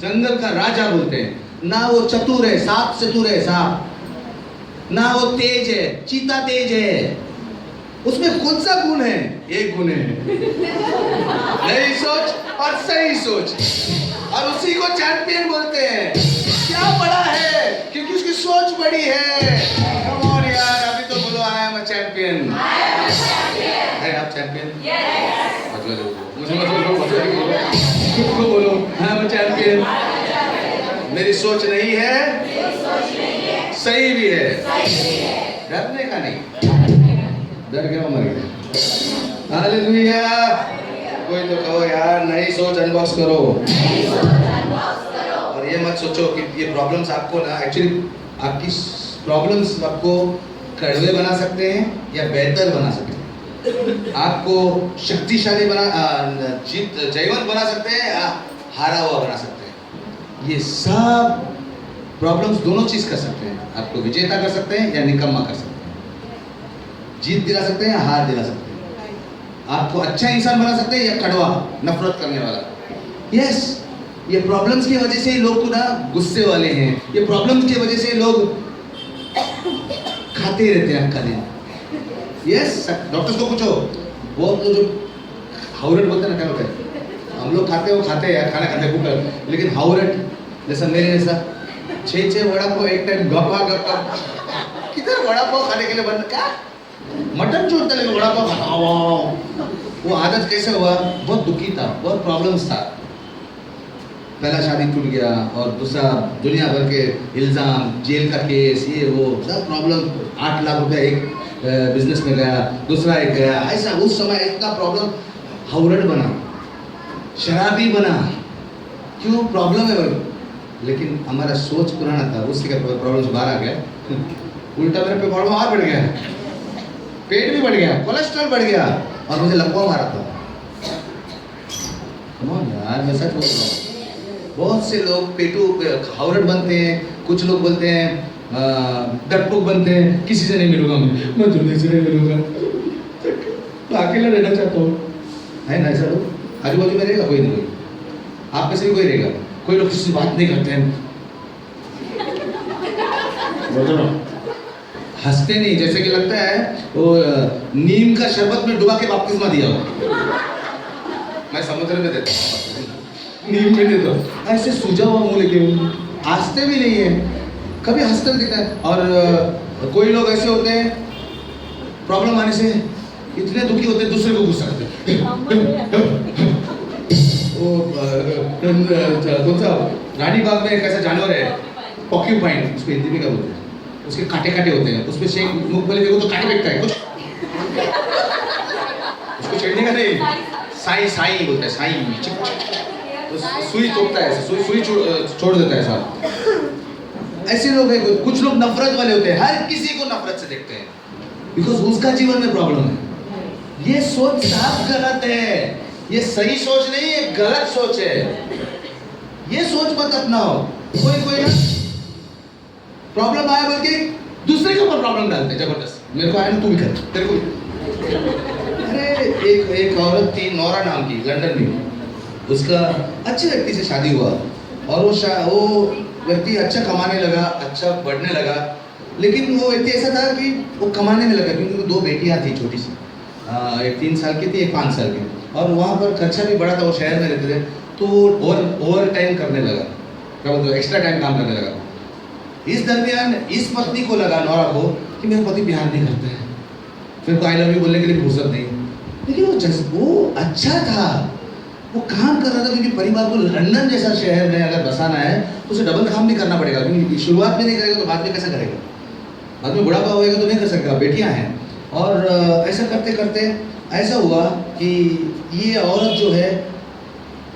जंगल का राजा बोलते हैं। ना वो चतुर है, सांप चतुर है सांप, ना वो तेज है, चीता तेज है। उसमें कौन सा गुण है? एक गुण है, नई सोच और सही सोच, और उसी को चैंपियन बोलते मेरी सोच नहीं है, सही भी है। डरने का नहीं, डर गया मर गया। हालेलुया। कोई तो कहो यार नई सोच अनबॉक्स करो। और ये मत सोचो कि ये प्रॉब्लम्स आपको ना एक्चुअली आपकी प्रॉब्लम्स आपको कड़वे बना सकते हैं या बेहतर बना सकते हैं। आपको शक्तिशाली जयवंत बना सकते हैं या हारा हुआ बना सकते हैं। ये सब प्रॉब्लम्स दोनों चीज कर सकते हैं। आपको विजेता कर सकते हैं या निकम्मा कर सकते हैं। जीत दिला सकते हैं या हार दिला सकते हैं। आपको अच्छा इंसान बना सकते हैं या कड़वा नफरत करने वाला। यस, ये प्रॉब्लम्स की वजह से लोग ना गुस्से वाले हैं। ये प्रॉब्लम्स की वजह से लोग खाते रहते हैं अक्का दिन। यस, डॉक्टर्स को पूछो, वो तो जो हाउरट बोलते हैं ना, क्या होता है? हम लोग खाते हैं यार, खाना खाते कुकर, लेकिन हाउरट जैसा मेरे जैसा 6 वड़ा पाव एक टाइम गप्पा किधर वड़ा पाव खाने के लिए बंद क्या मटन छोड़ता, लेकिन वड़ा पाव खाना वो आदत कैसे हुआ? बहुत दुखी था, बहुत प्रॉब्लम्स था। पहला शादी टूट गया और दूसरा दुनिया भर के इल्ज़ाम, जेल का केस, ये वो सब प्रॉब्लम। 8 लाख रुपया एक बिजनेस में गया, दूसरा एक गया, ऐसा उस समय इतना प्रॉब्लम। हाउरट बना, शराबी बना, क्यों? प्रॉब्लम है वो। लेकिन हमारा सोच पुराना था, उससे क्या प्रॉब्लम से बाहर आ गया। उल्टा मेरे पे प्रॉब्लम और बढ़ गया, पेट भी बढ़ गया, कोलेस्ट्रॉल बढ़ गया और मुझे लकवा मारा था। यार मैं सच बोल रहा हूँ, बहुत से लोग पेटू हाउरट बनते हैं। कुछ लोग बोलते हैं डरपोक बनते हैं, किसी से नहीं मिलूंगा मैं दुनिया से नहीं मिलूंगा, तो अकेला रहना चाहता हूँ। है ना ऐसा लोग? आजू बाजू में रहेगा कोई नहीं, कोई आप में से भी कोई रहेगा। कोई लोग किसी से बात नहीं करते हैं, हंसते नहीं, जैसे कि लगता है वो नीम का शरबत में डुबा के बपतिस्मा दिया हो। मैं समुद्र में देता हूँ, नीम में देता हूँ, ऐसे सूझा हुआ मुंह लेके हंसते भी नहीं है, कभी हंसते नहीं दिखता है। और कोई लोग ऐसे होते हैं प्रॉब्लम आने से इतने दुखी होते हैं, दूसरे को गुस्सा करते हैं। वो कौन सा रानी बाग में एक ऐसा जानवर है पॉक्यूपाइन, उसको हिंदी में क्या बोलते हैं? उसके कांटे कांटे होते हैं, उसमें शेख मुख बोले देखो तो कांटे फेंकता है कुछ, उसको छेड़ने का नहीं, साई साई बोलता है, साई सुई तोड़ता है, सुई छोड़ देता है साहब। ऐसे लोग हैं। कुछ लोग नफरत वाले होते हैं, हर किसी को नफरत से देखते हैं, बिकॉज उसका जीवन में प्रॉब्लम है। ये सोच साफ गलत है, ये सही सोच नहीं है, गलत सोच है। ये सोच मत अपनाओ। कोई ना प्रॉब्लम आया बल्कि दूसरे के ऊपर प्रॉब्लम डालते हैं जबरदस्त। मेरे को आया ना, तू भी कर, तेरे को भी। अरे एक औरत थी नौरा नाम की, लंदन में। उसका अच्छे व्यक्ति से शादी हुआ और वो व्यक्ति अच्छा कमाने लगा, अच्छा बढ़ने लगा, लेकिन वो व्यक्ति ऐसा था कि वो कमाने में लगा क्योंकि 2 बेटियां थी छोटी सी, एक 3 साल की थी, एक 5 साल की, और वहाँ पर खर्चा भी बड़ा था, वो शहर में रहते थे, तो ओवर टाइम करने लगा, क्या बोलते हैं, एक्स्ट्रा टाइम काम करने लगा। इस दरमियान इस पत्नी को लगा, नौरा को, कि मेरे पति प्यार नहीं करते हैं, मेरे को आई लव यू बोलने के लिए फुर्सत नहीं। लेकिन वो अच्छा था, वो काम कर रहा था, क्योंकि परिवार को लंदन जैसा शहर में अगर बसाना है तो उसे डबल काम भी करना पड़ेगा, क्योंकि शुरुआत में नहीं करेगा तो बाद में कैसा करेगा? बाद में बुढ़ापा होएगा तो नहीं कर सकता, बेटियां हैं। और ऐसा करते करते ऐसा हुआ कि ये औरत जो है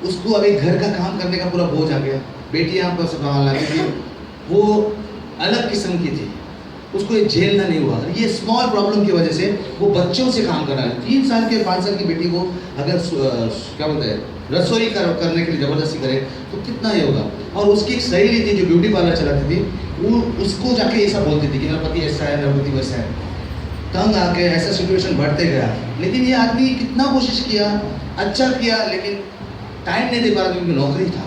उसको अभी घर का काम करने का पूरा बोझ आ गया, बेटियां पर संभालना, क्योंकि वो अलग किस्म की थी, उसको ये झेलना नहीं हुआ। ये स्मॉल प्रॉब्लम की वजह से वो बच्चों से काम कर रहा है। 3 साल के 5 साल की बेटी को अगर क्या बोलते हैं रसोई करने के लिए ज़बरदस्ती करे तो कितना ये होगा। और उसकी एक सहेली थी जो ब्यूटी पार्लर चलाती थी, वो उसको जाके ऐसा बोलती थी कि मेरा पति ऐसा है, मेरा पति वैसा है। तंग आके ऐसा सिचुएशन बढ़ते गया। लेकिन ये आदमी कितना कोशिश किया, अच्छा किया, लेकिन टाइम नहीं दे पा रहा क्योंकि नौकरी था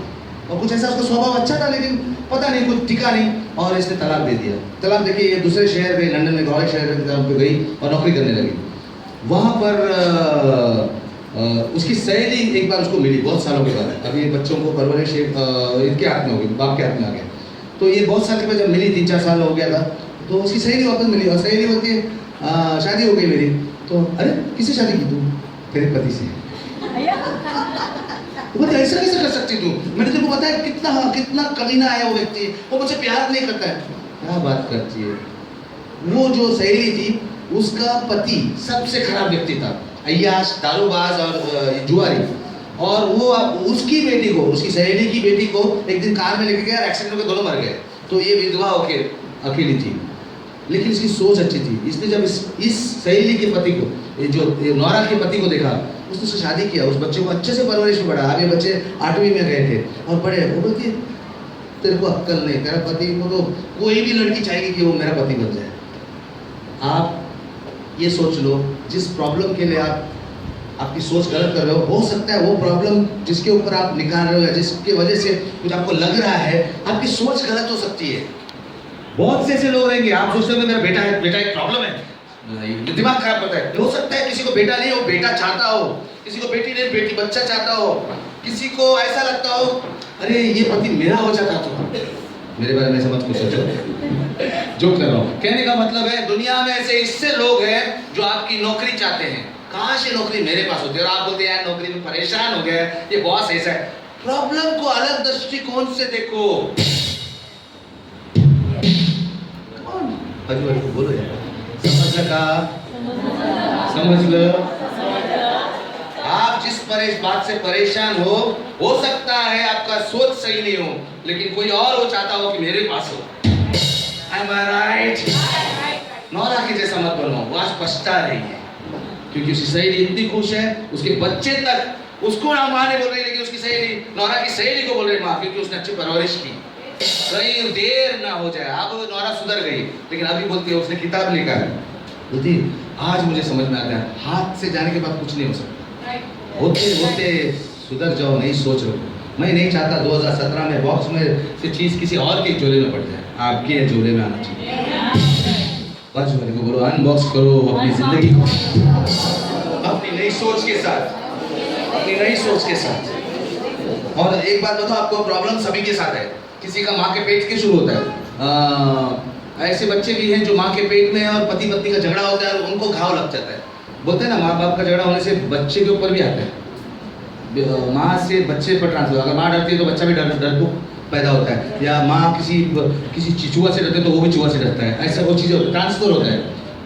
और कुछ ऐसा, उसका स्वभाव अच्छा था लेकिन पता नहीं कुछ टिका नहीं, और इसने तलाक दे दिया। तलाक देखिए, ये दूसरे शहर में, लंदन में, गौरव शहर में गई और नौकरी करने लगी। वहाँ पर उसकी सहेली एक बार उसको मिली बहुत सालों के बाद। अभी बच्चों को परवरिश इनके हाथ में हो गई, बाप के हाथ में आ गया। तो ये बहुत साल के बाद जब मिली, 3-4 साल हो गया था, तो उसकी सहेली वापस मिली और सहेली बोलती है शादी हो गई मेरी। तो अरे किससे शादी की तू? तेरे पति से। वो बोलते ऐसा कैसे कर सकती तू, मैंने तेरे को बताया कितना कितना कमीना है वो व्यक्ति, वो मुझसे प्यार नहीं करता है। क्या बात करती है। वो जो सहेली थी उसका पति सबसे खराब व्यक्ति था, अय्याश, दारूबाज और जुआरी। और वो उसकी बेटी को, उसकी सहेली की बेटी को एक दिन कार में लेके गया, एक्सीडेंट होकर दोनों मर गए। तो ये विधवा होके अकेली थी, लेकिन इसकी सोच अच्छी थी। इसने जब इस सहेली के पति को, ये नौरा के पति को देखा, उसने उससे शादी किया, उस बच्चे को अच्छे से परवरिश में बढ़ा। अब ये बच्चे 8वीं में गए थे और बड़े। वो बोलती तेरे को अक्ल नहीं, तेरा पति को तो कोई भी लड़की चाहेगी कि वो मेरा पति बन जाए। आप ये सोच लो, जिस प्रॉब्लम के लिए आप आपकी सोच गलत कर रहे हो सकता है वो प्रॉब्लम जिसके ऊपर आप निकाल रहे हो या जिसके वजह से कुछ आपको लग रहा है, आपकी सोच गलत हो सकती है। बहुत से ऐसे लोग रहेंगे, आप सोचते हो मेरा बेटा एक प्रॉब्लम है, दिमाग खराब करता है। हो सकता है किसी को बेटा नहीं हो, बेटा चाहता हो, किसी को बेटी नहीं, बेटी बच्चा चाहता हो, किसी को ऐसा लगता हो अरे ये पति मेरा हो जाता तो। मेरे बारे में ऐसा मत कुछ सोचो, जो कर रहा हूँ। कहने का मतलब है दुनिया में ऐसे इससे लोग हैं जो आपकी नौकरी चाहते हैं, काश ये नौकरी मेरे पास होती है, और आप बोलते हैं यार नौकरी में परेशान हो गया, ये बॉस ऐसा है। प्रॉब्लम को अलग दृष्टिकोण से देखो। बोलो यार, समझ लगा? समझ लो। आप जिस बात से परेशान हो सकता है आपका सोच सही नहीं हो, लेकिन कोई और वो चाहता हो कि मेरे पास हो। Am I right? नौरा के जैसा मत बनो, वो आज पछता रही है क्योंकि उसकी सहेली इतनी खुश है, उसके बच्चे तक उसको ना माँ ने बोल रही, लेकिन उसकी सहेली, नौरा की सहेली को बोल रही माँ, क्योंकि उसने अच्छी परवरिश की। कहीं देर ना हो जाए। अब नौरा सुधर गई, लेकिन अभी बोलती है, उसने किताब लिखा है, बोलती आज मुझे समझ में आता है हाथ से जाने के बाद कुछ नहीं हो सकता। होते होते सुधर जाओ, नहीं सोच रखो। मैं नहीं चाहता 2017 में बॉक्स में से चीज किसी और के झोले में पड़ जाए, आपके झोले में आना चाहिए। बाजू वाले को बोलो अनबॉक्स करो अपनी जिंदगी को, अपनी नई सोच के साथ, अपनी नई सोच के साथ। और एक बात बताओ आपको, प्रॉब्लम सभी के साथ है। किसी का माँ के पेट के शुरू होता है, ऐसे बच्चे भी हैं जो माँ के पेट में है और पति पत्नी का झगड़ा होता है और उनको घाव लग जाता है। बोलते हैं ना माँ बाप का झगड़ा होने से बच्चे के ऊपर भी आता है, माँ से बच्चे पर ट्रांसफर। अगर माँ डरती है तो बच्चा भी डर पैदा होता है, या माँ किसी चूहा से डरते तो वो भी चूहा से डरता है। ऐसा वो चीज़ें ट्रांसफर होता है।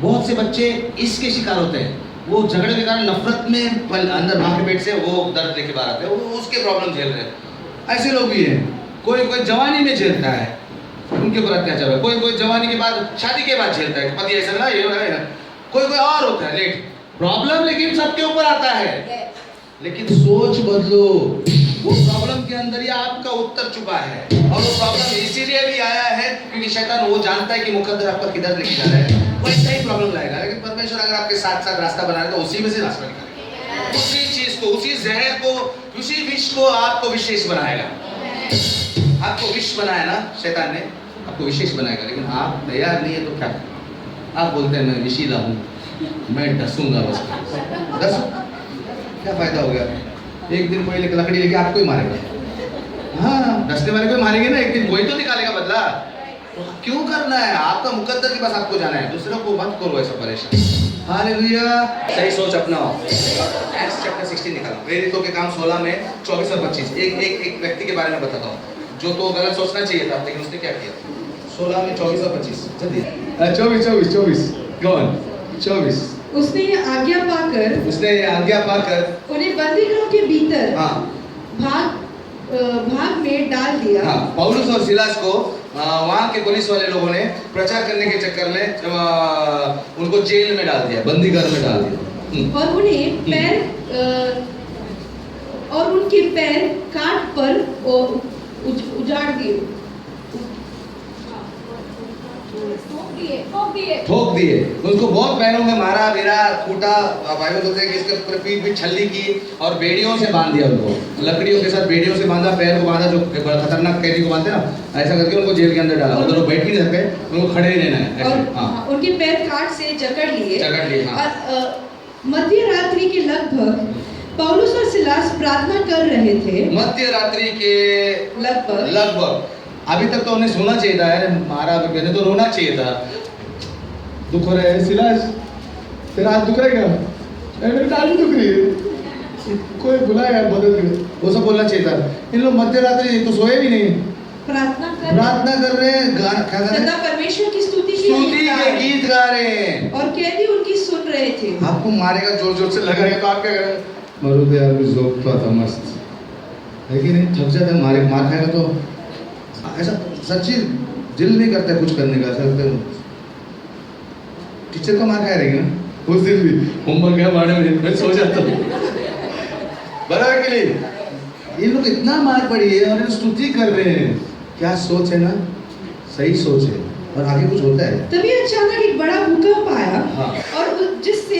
बहुत से बच्चे इसके शिकार होते हैं, वो झगड़े के कारण नफरत में अंदर माँ के पेट से वो दर्द लेके बाहर आते हैं, वो उसके प्रॉब्लम झेल रहे हैं। ऐसे लोग भी हैं। कोई जवानी में झेलता है, उनके ऊपर अत्याचार है। कोई जवानी के बाद, शादी के बाद झेलता है, पति ऐसा ना ये है ना। कोई और होता है लेट प्रॉब्लम, लेकिन सबके ऊपर आता है। लेकिन सोच बदलो, वो प्रॉब्लम के अंदर ही आपका उत्तर छुपा है। और वो प्रॉब्लम इसीलिए भी आया है क्योंकि शैतान वो जानता है कि मुकद्दर आपका किधर लेके जा रहा है, वैसा ही प्रॉब्लम लाएगा। लेकिन परमेश्वर अगर आपके साथ साथ रास्ता बना रहे तो उसी में से रास्ता निकालेगा, उसी चीज को, उसी जहर को, उसी विष को आपको विशेष बनाएगा। आपको विष बनाया ना शैतान ने, आपको विशेष बनाएगा। लेकिन आप तैयार नहीं है तो क्या? आप बोलते हैं मैं विशीला हूँ, मैं डसूंगा, बस डसो, क्या फायदा हो गया? एक दिन कोई लकड़ी लेके आपको ही मारेगा। हाँ, डसने वाले को मारेंगे ना, एक दिन कोई तो निकालेगा बदला। तो क्यों करना है? आपका मुकद्दर के पास आपको जाना है, दूसरों को मत करो ऐसा परेशान। हालेलुया। सही सोच अपनाओ। एक्ट्स चैप्टर 16 निकालो, प्रेरितों के काम 16 में 24 और 25। एक व्यक्ति के बारे में बताता हूँ जो तो गलत सोचना चाहिए था, लेकिन उसने क्या किया। 16 में 24 और 25 जल्दी। 24 कौन? 24।
उसने ये आज्ञा पाकर उन्हें बंदीगृह के भीतर भाग में डाल दिया।
हाँ, पौलुस और सिलास को वहाँ के पुलिस वाले लोगों ने प्रचार करने के चक्कर में उनको जेल में डाल दिया, बंदीगृह में डाल दिया।
और उनके पैर काट पर उजाड़ दिए,
ठोक दिए। उनको बहुत पैरों में मारा, गिरा, कूटा। बाइबल बोलते हैं कि इसके ऊपर पीठ भी छल्ली की और बेड़ियों से बांध दिया उनको, लकड़ियों के साथ बेड़ियों से बांधा, पैर को बांधा, जो खतरनाक कैदी को बांधते ना, ऐसा करके उनको जेल के अंदर डाला। उधर वो बैठ ही नहीं सकते, उनको खड़े ही रहना है ऐसे। हाँ,
उनके पैर काट से जकड़ लिए।
हाँ।
मध्य रात्रि के लगभग पौलुस और सिलास प्रार्थना कर रहे थे।
मध्य रात्रि के लगभग। अभी तक तो उन्हें सुनना चाहिए था, मारा मैंने तो रोना चाहिए था। दुख हो रहा है सिलास, तेरा हाथ दुख रहा है क्या? मेरी टांग दुख रही है। कोई बुलाए यार मदद के लिए, वो सब बोलना चाहिए था। इन लोग मध्य रात्रि तो सोए भी नहीं,
प्रार्थना
कर रहे हैं, क्या कर रहे
सदा
हैं,
परमेश्वर की स्तुति
के गीत गा रहे हैं,
और कैदी उनकी सुन रहे थे।
आपको मारेगा जोर जोर से लगाएगा तो आप क्या करेंगे? मरो तो यार भी जोकता था मस्त है कि नहीं, थक जाता है, मार खाएगा तो ऐसा सच्ची दिल नहीं करता कुछ करने का। ऐसा टीचर का मार खाया रहेगा ना उस दिन भी, होमवर्क है मारने में मैं सो जाता हूँ बराबर के लिए। ये लोग इतना मार पड़ी है और स्तुति कर रहे हैं, क्या सोच है ना, सही सोच है, और आगे कुछ होता है।
तभी अचानक एक बड़ा भूकंप आया,
हाँ।
और जिससे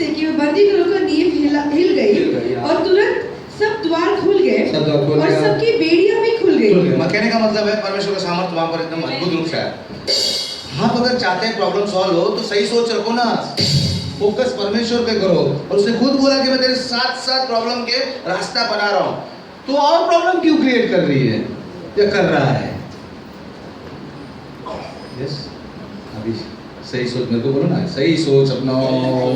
कि बंदी गृह का नींव हिल गई,
हाँ।
और तुरंत सब द्वार खुल गए, और सबकी बेड़ियां भी खुल गई।
कहने का मतलब है परमेश्वर का सामर्थ्य वहां पर एकदम अद्भुत रूप से है। आप अगर चाहते हैं प्रॉब्लम सॉल्व हो तो सही सोच रखो ना, फोकस परमेश्वर पे करो। और उसने खुद बोला कि मैं तेरे साथ साथ प्रॉब्लम के रास्ता बना रहा हूं, तो और प्रॉब्लम क्यों क्रिएट कर रही है या कर रहा है? यस, अभी सही सोच मेरे को बोलो ना, सही सोच अपनाओ।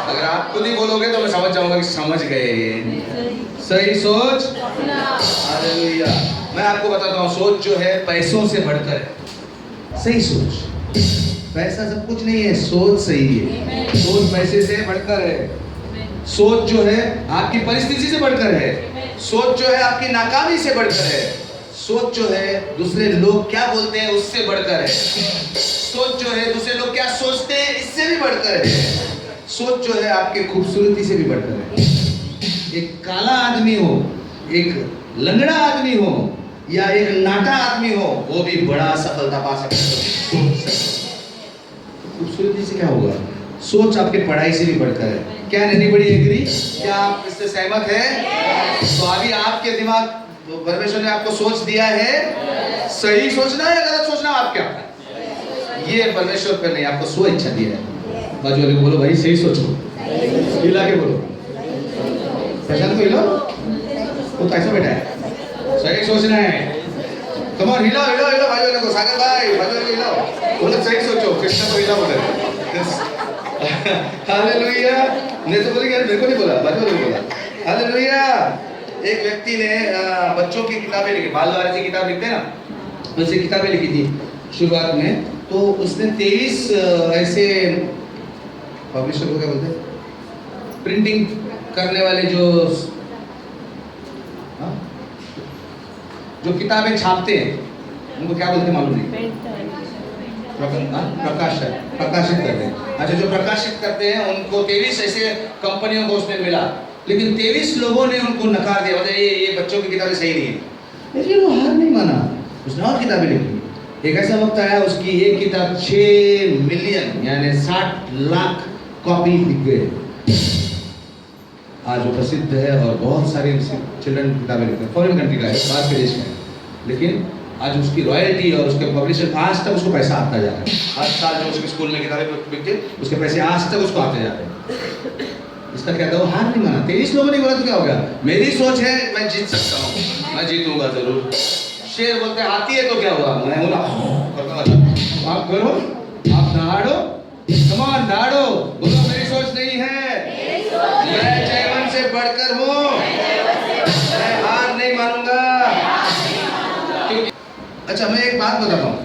अगर आप खुद ही बोलोगे तो मैं समझ जाऊंगा कि समझ गए। सही सोच, हालेलुया। मैं आपको बताता हूँ, सोच जो है पैसों से बढ़कर है। सही सोच, पैसा सब कुछ नहीं है, सोच सही है। सोच पैसे से बढ़कर है। सोच जो है आपकी परिस्थिति से बढ़कर है। सोच जो है आपकी नाकामी से बढ़कर है। सोच जो है दूसरे लोग क्या बोलते हैं उससे बढ़कर है। सोच जो है दूसरे लोग क्या सोचते हैं इससे भी बढ़कर है। सोच जो है आपके खूबसूरती से भी बढ़कर है। एक काला आदमी हो, एक लंगड़ा आदमी हो, या एक नाटा आदमी हो, वो भी बड़ा सफलता पा सकता है। खूबसूरती से क्या होगा? सोच आपके पढ़ाई से भी बढ़कर है। क्या एनीबॉडी एग्री? क्या आप इससे सहमत हैं? तो अभी आपके दिमाग, परमेश्वर ने आपको सोच दिया है, सही सोचना है या गलत सोचना? आप क्या, ये परमेश्वर पे नहीं, आपको स्व इच्छा दिया है। बाजू वाले को बोलो भाई सही सोचो, हिला के बोलो, प्रशांत को हिलो, वो तो ऐसा बैठा है, सही सोचना है। तुम और हिलाओ हिलाओ हिलाओ बाजू वाले को, सागर भाई बाजू वाले को हिलाओ, बोलो सही सोचो, कृष्ण को हिलाओ बोले। हालेलुया। नहीं तो बोले यार मेरे को नहीं बोला, बाजू वाले को बोला। हालेलुया। एक व्यक्ति ने बच्चों की किताबें लिखी, बाल वारसी किताब लिखते हैं ना, वैसे किताबें लिखी थी शुरुआत में। तो उसने 23 ऐसे, पब्लिशर को क्या बोलते हैं, प्रिंटिंग करने वाले जो किताबें छापते हैं उनको क्या बोलते हैं मालूम नहीं, प्रकाशित करते हैं। अच्छा, जो प्रकाशित करते हैं उनको 23 ऐसे कंपनियों को उसने मिला, लेकिन 23 लोगों ने उनको नकार दिया, मतलब ये बच्चों की किताबें सही नहीं है। लेकिन वो हार नहीं माना, उसने और किताबें लिखी। एक ऐसा वक्त आया उसकी एक किताब 6 मिलियन यानी 60 लाख कॉपी बिक गए। आज वो प्रसिद्ध है और बहुत सारी चिल्ड्रन किताबें लिखते हैं, फॉरेन कंट्री का है, बाहर के देश में, लेकिन आज उसकी रॉयल्टी और उसके पब्लिशर आज तक उसको पैसा आता जा रहा है। हर साल जो उसके स्कूल में किताबें बिकते उसके पैसे आज तक उसको आते जा रहे हैं। इसका क्या था, वो हार नहीं माना। 23 लोगों ने बोला तो क्या हो गया, मेरी सोच है मैं जीत सकता हूँ, मैं जीतूंगा जरूर। शेर बोलते हाथी है तो क्या हुआ, मैं बोला आप करो, आप दहाड़ो, कमान दहाड़ो, बोलो मेरी सोच नहीं है, मैं जीवन से बढ़कर हूँ, मैं हार नहीं मानूंगा। अच्छा, मैं एक बात बताता हूँ,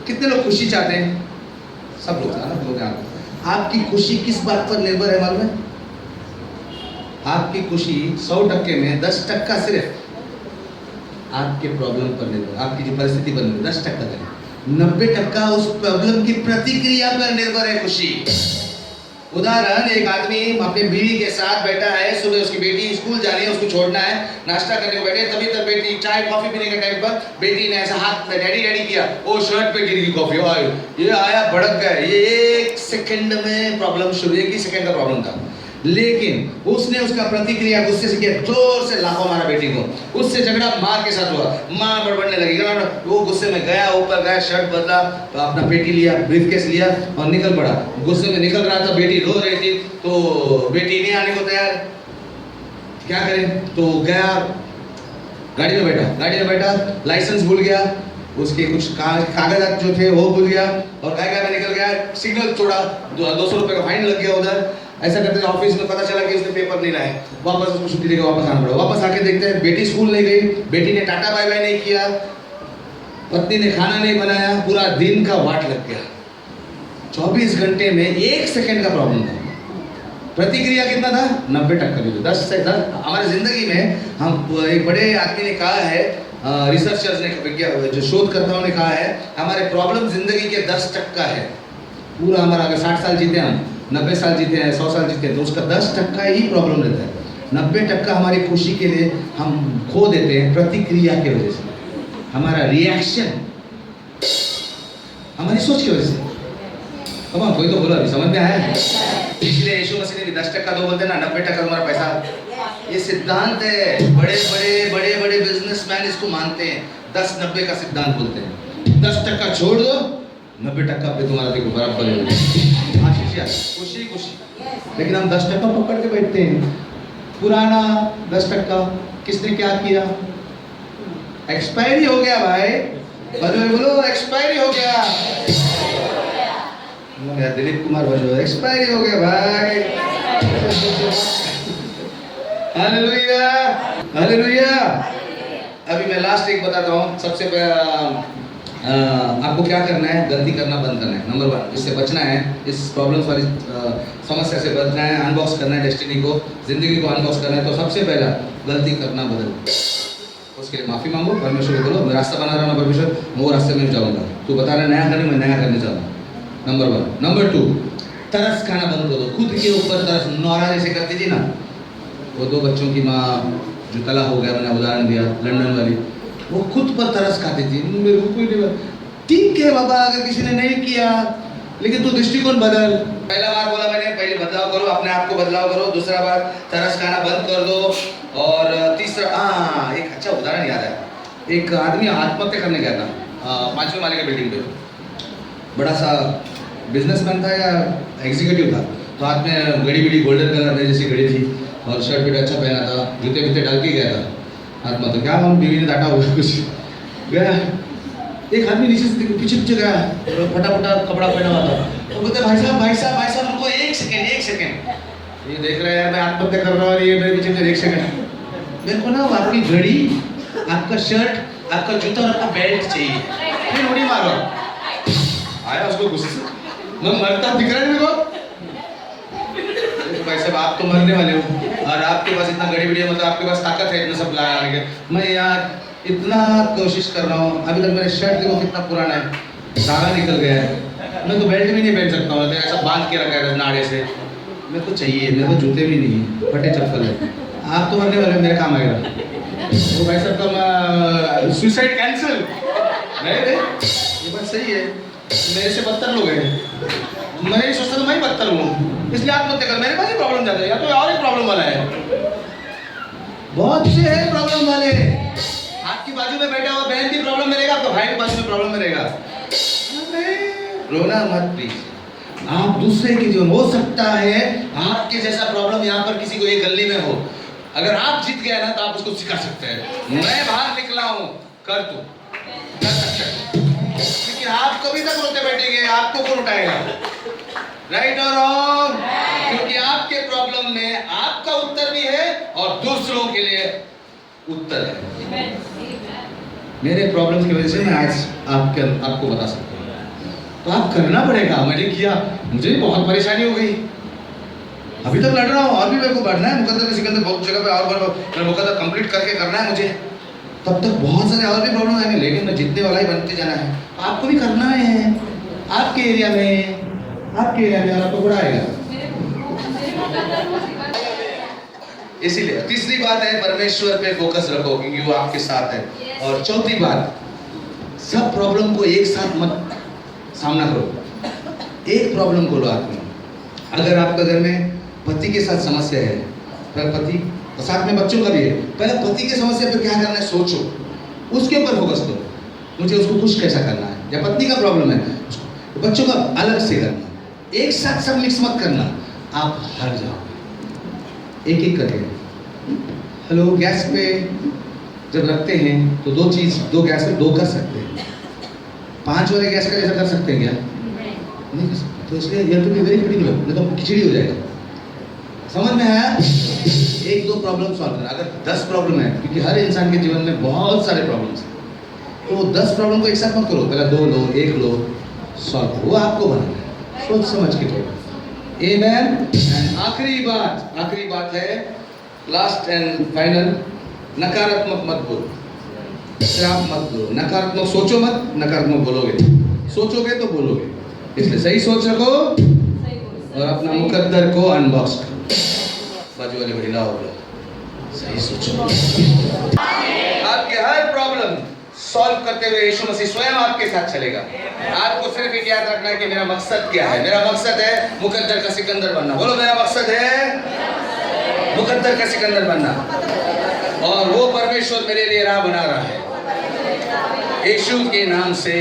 कितने लोग खुशी चाहते हैं? सब लोग आपकी खुशी किस बात पर निर्भर है मालूम है? आपकी खुशी 100% में 10% सिर्फ आपके प्रॉब्लम पर निर्भर, आपकी जो परिस्थिति पर निर्भर 10% है। 90% उस प्रॉब्लम की प्रतिक्रिया पर निर्भर है खुशी। उदाहरण, एक आदमी अपनी बीवी के साथ बैठा है, सुबह उसकी बेटी स्कूल जानी है, उसको छोड़ना है, नाश्ता करने को बैठे, तभी तक बेटी चाय कॉफी पीने के टाइम पर बेटी ने ऐसा हाथ में डैडी डैडी किया, वो शर्ट पे गिर गई कॉफी, ये आया भड़क गए। ये 1 सेकंड में प्रॉब्लम शुरू, 1 ही सेकंड का प्रॉब्लम था, लेकिन उसने उसका प्रतिक्रिया गुस्से से किया, जोर से लाफा मारा बेटी को, उससे झगड़ा माँ के साथ हुआ, माँ बड़बड़ने लगी, वो गुस्से में गया, ऊपर गया, शर्ट बदला, अपना पेटी लिया, ब्रीफकेस लिया और निकल पड़ा। गुस्से में निकल रहा था, बेटी रो रही थी, तो बेटी नहीं आने को तैयार, क्या करे, तो गया गाड़ी में बैठा, लाइसेंस भूल गया, उसके कुछ कागजात जो थे वो भूल गया, और गाय में निकल गया, सिग्नल छोड़ा, 200 रुपए का फाइन लग गया उधर। ऐसा करते थे ऑफिस में, पता चला कि उसने पेपर नहीं लाए, वापस उसको छुट्टी देकर वापस आना पड़ा। वापस आके देखते हैं बेटी स्कूल नहीं गई, बेटी ने टाटा बाय बाय नहीं किया, पत्नी ने खाना नहीं बनाया, पूरा दिन का वाट लग गया। 24 घंटे में 1 सेकंड का प्रॉब्लम था। प्रतिक्रिया कितना था? 90%। 10 से 10 हमारी जिंदगी में हम, एक बड़े आदमी ने कहा है, रिसर्चर्स ने, जो शोधकर्ताओं ने कहा है, हमारे प्रॉब्लम जिंदगी के 10% है। पूरा हमारा अगर 60 साल जीते हम, 90 साल जीते हैं, 100 साल जीते हैं, तो उसका 10% ही प्रॉब्लम रहता है। 90% हमारी खुशी के लिए हम खो देते हैं प्रतिक्रिया की वजह से, हमारा रिएक्शन, हमारी सोच की वजह से। अब हम कोई तो बोला, अभी समझ में आया? इसलिए यीशु मसीह ने भी 10% दो बोलते ना, 90% तुम्हारा पैसा। ये सिद्धांत है, बड़े बिजनेसमैन इसको मानते हैं। 10-90 का सिद्धांत बोलते हैं। 10% छोड़ दो, 90% पे तुम्हारा देखो बराबर है। आशीष खुशी। लेकिन हम 10% पकड़ के बैठते हैं। पुराना 10% किसने क्या किया? एक्सपायरी हो गया भाई, बोलो एक्सपायरी हो गया। दिलीप कुमार बोलो एक्सपायरी हो गया भाई। Hallelujah, hallelujah. अभी मैं लास्ट एक बताता हूँ। सबसे आपको क्या करना है? गलती करना बंद करना है। नंबर 1, इससे बचना है, इस प्रॉब्लम्स वाली समस्या से बचना है, अनबॉक्स करना है डेस्टिनी को, जिंदगी को अनबॉक्स करना है। तो सबसे पहला, गलती करना बदल। उसके लिए माफी मांगो, परमेश्वर को बोलो मैं रास्ता बना रहा हूँ परमेश्वर, मैं वो रास्ते में जाऊँगा, तू बता रहा है नया करने, मैं नया करने चाहूँगा। नंबर 1। नंबर 2, तरस खाना बंद कर दो। खुद के ऊपर तरस। नौरा जैसे करती थी ना, वो 2 बच्चों की माँ जो तला हो गया, मैंने उदाहरण दिया, लंदन वाली, वो खुद पर तरस खाती थी। मेरे को कोई नहीं, ठीक है बाबा, अगर किसी ने नहीं किया, लेकिन तू दृष्टिकोण बदल। पहला बार बोला मैंने, पहले बदलाव करो, अपने आप को बदलाव करो। दूसरा बार तरस खाना बंद कर दो। और तीसरा, एक अच्छा उदाहरण याद है। एक आदमी आत्महत्या करने गया था 5वें माले के बिल्डिंग पे। बड़ा सा बिजनेसमैन था या एग्जीक्यूटिव था, तो हाथ में घड़ी गोल्डन कलर में जैसी घड़ी थी, और शर्ट भी अच्छा पहना था, जूते बीते डाल के गया था आत्महत्या। क्या हम बीवी ने डांटा हुआ कुछ गया। एक आदमी नीचे से पीछे गया, फटाफटा कपड़ा पहना हुआ था, तो बोलते भाई साहब रुको, एक सेकंड। ये देख रहे हैं मैं आत्महत्या कर रहा हूँ और ये मेरे पीछे 1 सेकंड। मेरे को ना आपकी घड़ी, आपका शर्ट, आपका जूता और आपका बेल्ट चाहिए। फिर उड़ी मारो। आया उसको गुस्से से, मैं मरता दिख रहा है मेरे को। भाई साहब आप तो मरने वाले हो, और आपके पास इतना घड़ी मतलब आपके पास ताकत है इतना सब लाने के। मैं यार इतना कोशिश कर रहा हूँ, अभी तक मेरे शर्ट देखो कितना पुराना है, धागा निकल गया है, मैं तो बेल्ट भी नहीं पहन सकता हूँ, ऐसा बांध के रखा है नाड़े से। मेरे को चाहिए, मेरे को जूते भी नहीं है, फटे चप्पल है। आप तो मरने वाले, मेरे काम आएगा। वो भाई साहब का सुसाइड कैंसिल। नहीं रे, ये बात सही है, मेरे से बदतर लोग हैं। मैं सोचता तो मैं ही बदतर हूँ, इसलिए आत्महत्या कर। मेरे पास ही प्रॉब्लम ज़्यादा है, या तो और एक प्रॉब्लम वाला है। बहुत से है प्रॉब्लम वाले। आपकी बाजू में बैठा हुआ बहन की प्रॉब्लम में रहेगा, आपका भाई की बाजू में प्रॉब्लम में रहेगा। रोना मत प्लीज। आप दूसरे के जीवन, हो सकता है आपके जैसा प्रॉब्लम यहाँ पर किसी को एक गली में हो। अगर आप जीत गए ना तो आप उसको सिखा सकते हैं, मैं बाहर निकला हूँ, कर सकते हैं। लेकिन आप कभी तक रोते बैठेंगे, आपको कौन उठाएगा? राइट और रॉन्ग? क्योंकि आपके प्रॉब्लम में आपका उत्तर भी है और दूसरों के लिए उत्तर है। मेरे प्रॉब्लम की वजह से मैं आज आपको बता सकता हूँ, तो आप करना पड़ेगा। मैंने किया, मुझे भी बहुत परेशानी हो गई, अभी तक लड़ रहा हूँ, और भी मेरे को बढ़ना है मुकद्दर में, सिकंदर बहुत जगह पे और मुकद्दर कंप्लीट करके करना है मुझे। तब तक बहुत सारे और भी प्रॉब्लम आएंगे, लेकिन मैं जीतने वाला ही बनते जाना है। आपको भी करना है, आपके एरिया में और आपको बुरा आएगा। इसीलिए तीसरी बात है, परमेश्वर पे फोकस रखो, क्योंकि वो आपके साथ है। और चौथी बात, सब प्रॉब्लम को एक साथ मत सामना करो, एक प्रॉब्लम को लो हाथ में। अगर आपका घर में पति के साथ समस्या है, पति साथ में बच्चों का भी है, पहले पति की समस्या पे क्या करना है सोचो, उसके ऊपर फोकस करो, मुझे उसको खुश कैसा करना है। या पत्नी का प्रॉब्लम है, बच्चों का अलग से करना, एक साथ सब मिक्स मत करना, आप हार जाओ। एक करके। हेलो, गैस पे जब रखते हैं तो दो गैस पे दो कर सकते हैं, 5 वाले गैस का जैसा कर सकते हैं क्या? नहीं कर सकते। तो इसलिए यह तो वेरी क्रिटिकल, नहीं तो खिचड़ी हो जाएगा। समझ में आया? एक दो प्रॉब्लम सॉल्व करना, अगर 10 प्रॉब्लम है, क्योंकि हर इंसान के जीवन में बहुत सारे प्रॉब्लम्स हैं, तो 10 प्रॉब्लम को एक साथ मत करो, पहले 2 लो, 1 लो, सॉल्व करो, वो आपको बनाना है, सोच समझ के करो। आमेन। एंड आखिरी बात है, लास्ट एंड फाइनल, नकारात्मक मत बोलो, श्राप मत बोलो, नकारात्मक सोचो मत, नकारात्मक बोलोगे, सोचोगे तो बोलोगे, इसलिए सही सोच रखो और अपना मुकद्दर को अनबॉक्स करो। बाजू वाले महिला होगा, सही सोचो। आपके हर प्रॉब्लम सॉल्व करते हुए यीशु मसीह स्वयं आपके साथ चलेगा। आपको सिर्फ एक याद रखना है कि मेरा मकसद क्या है। मेरा मकसद है मुकद्दर का सिकंदर बनना। बोलो, मेरा मकसद है मुकद्दर का सिकंदर बनना, और वो परमेश्वर मेरे लिए राह बना रहा है। यीशु के नाम से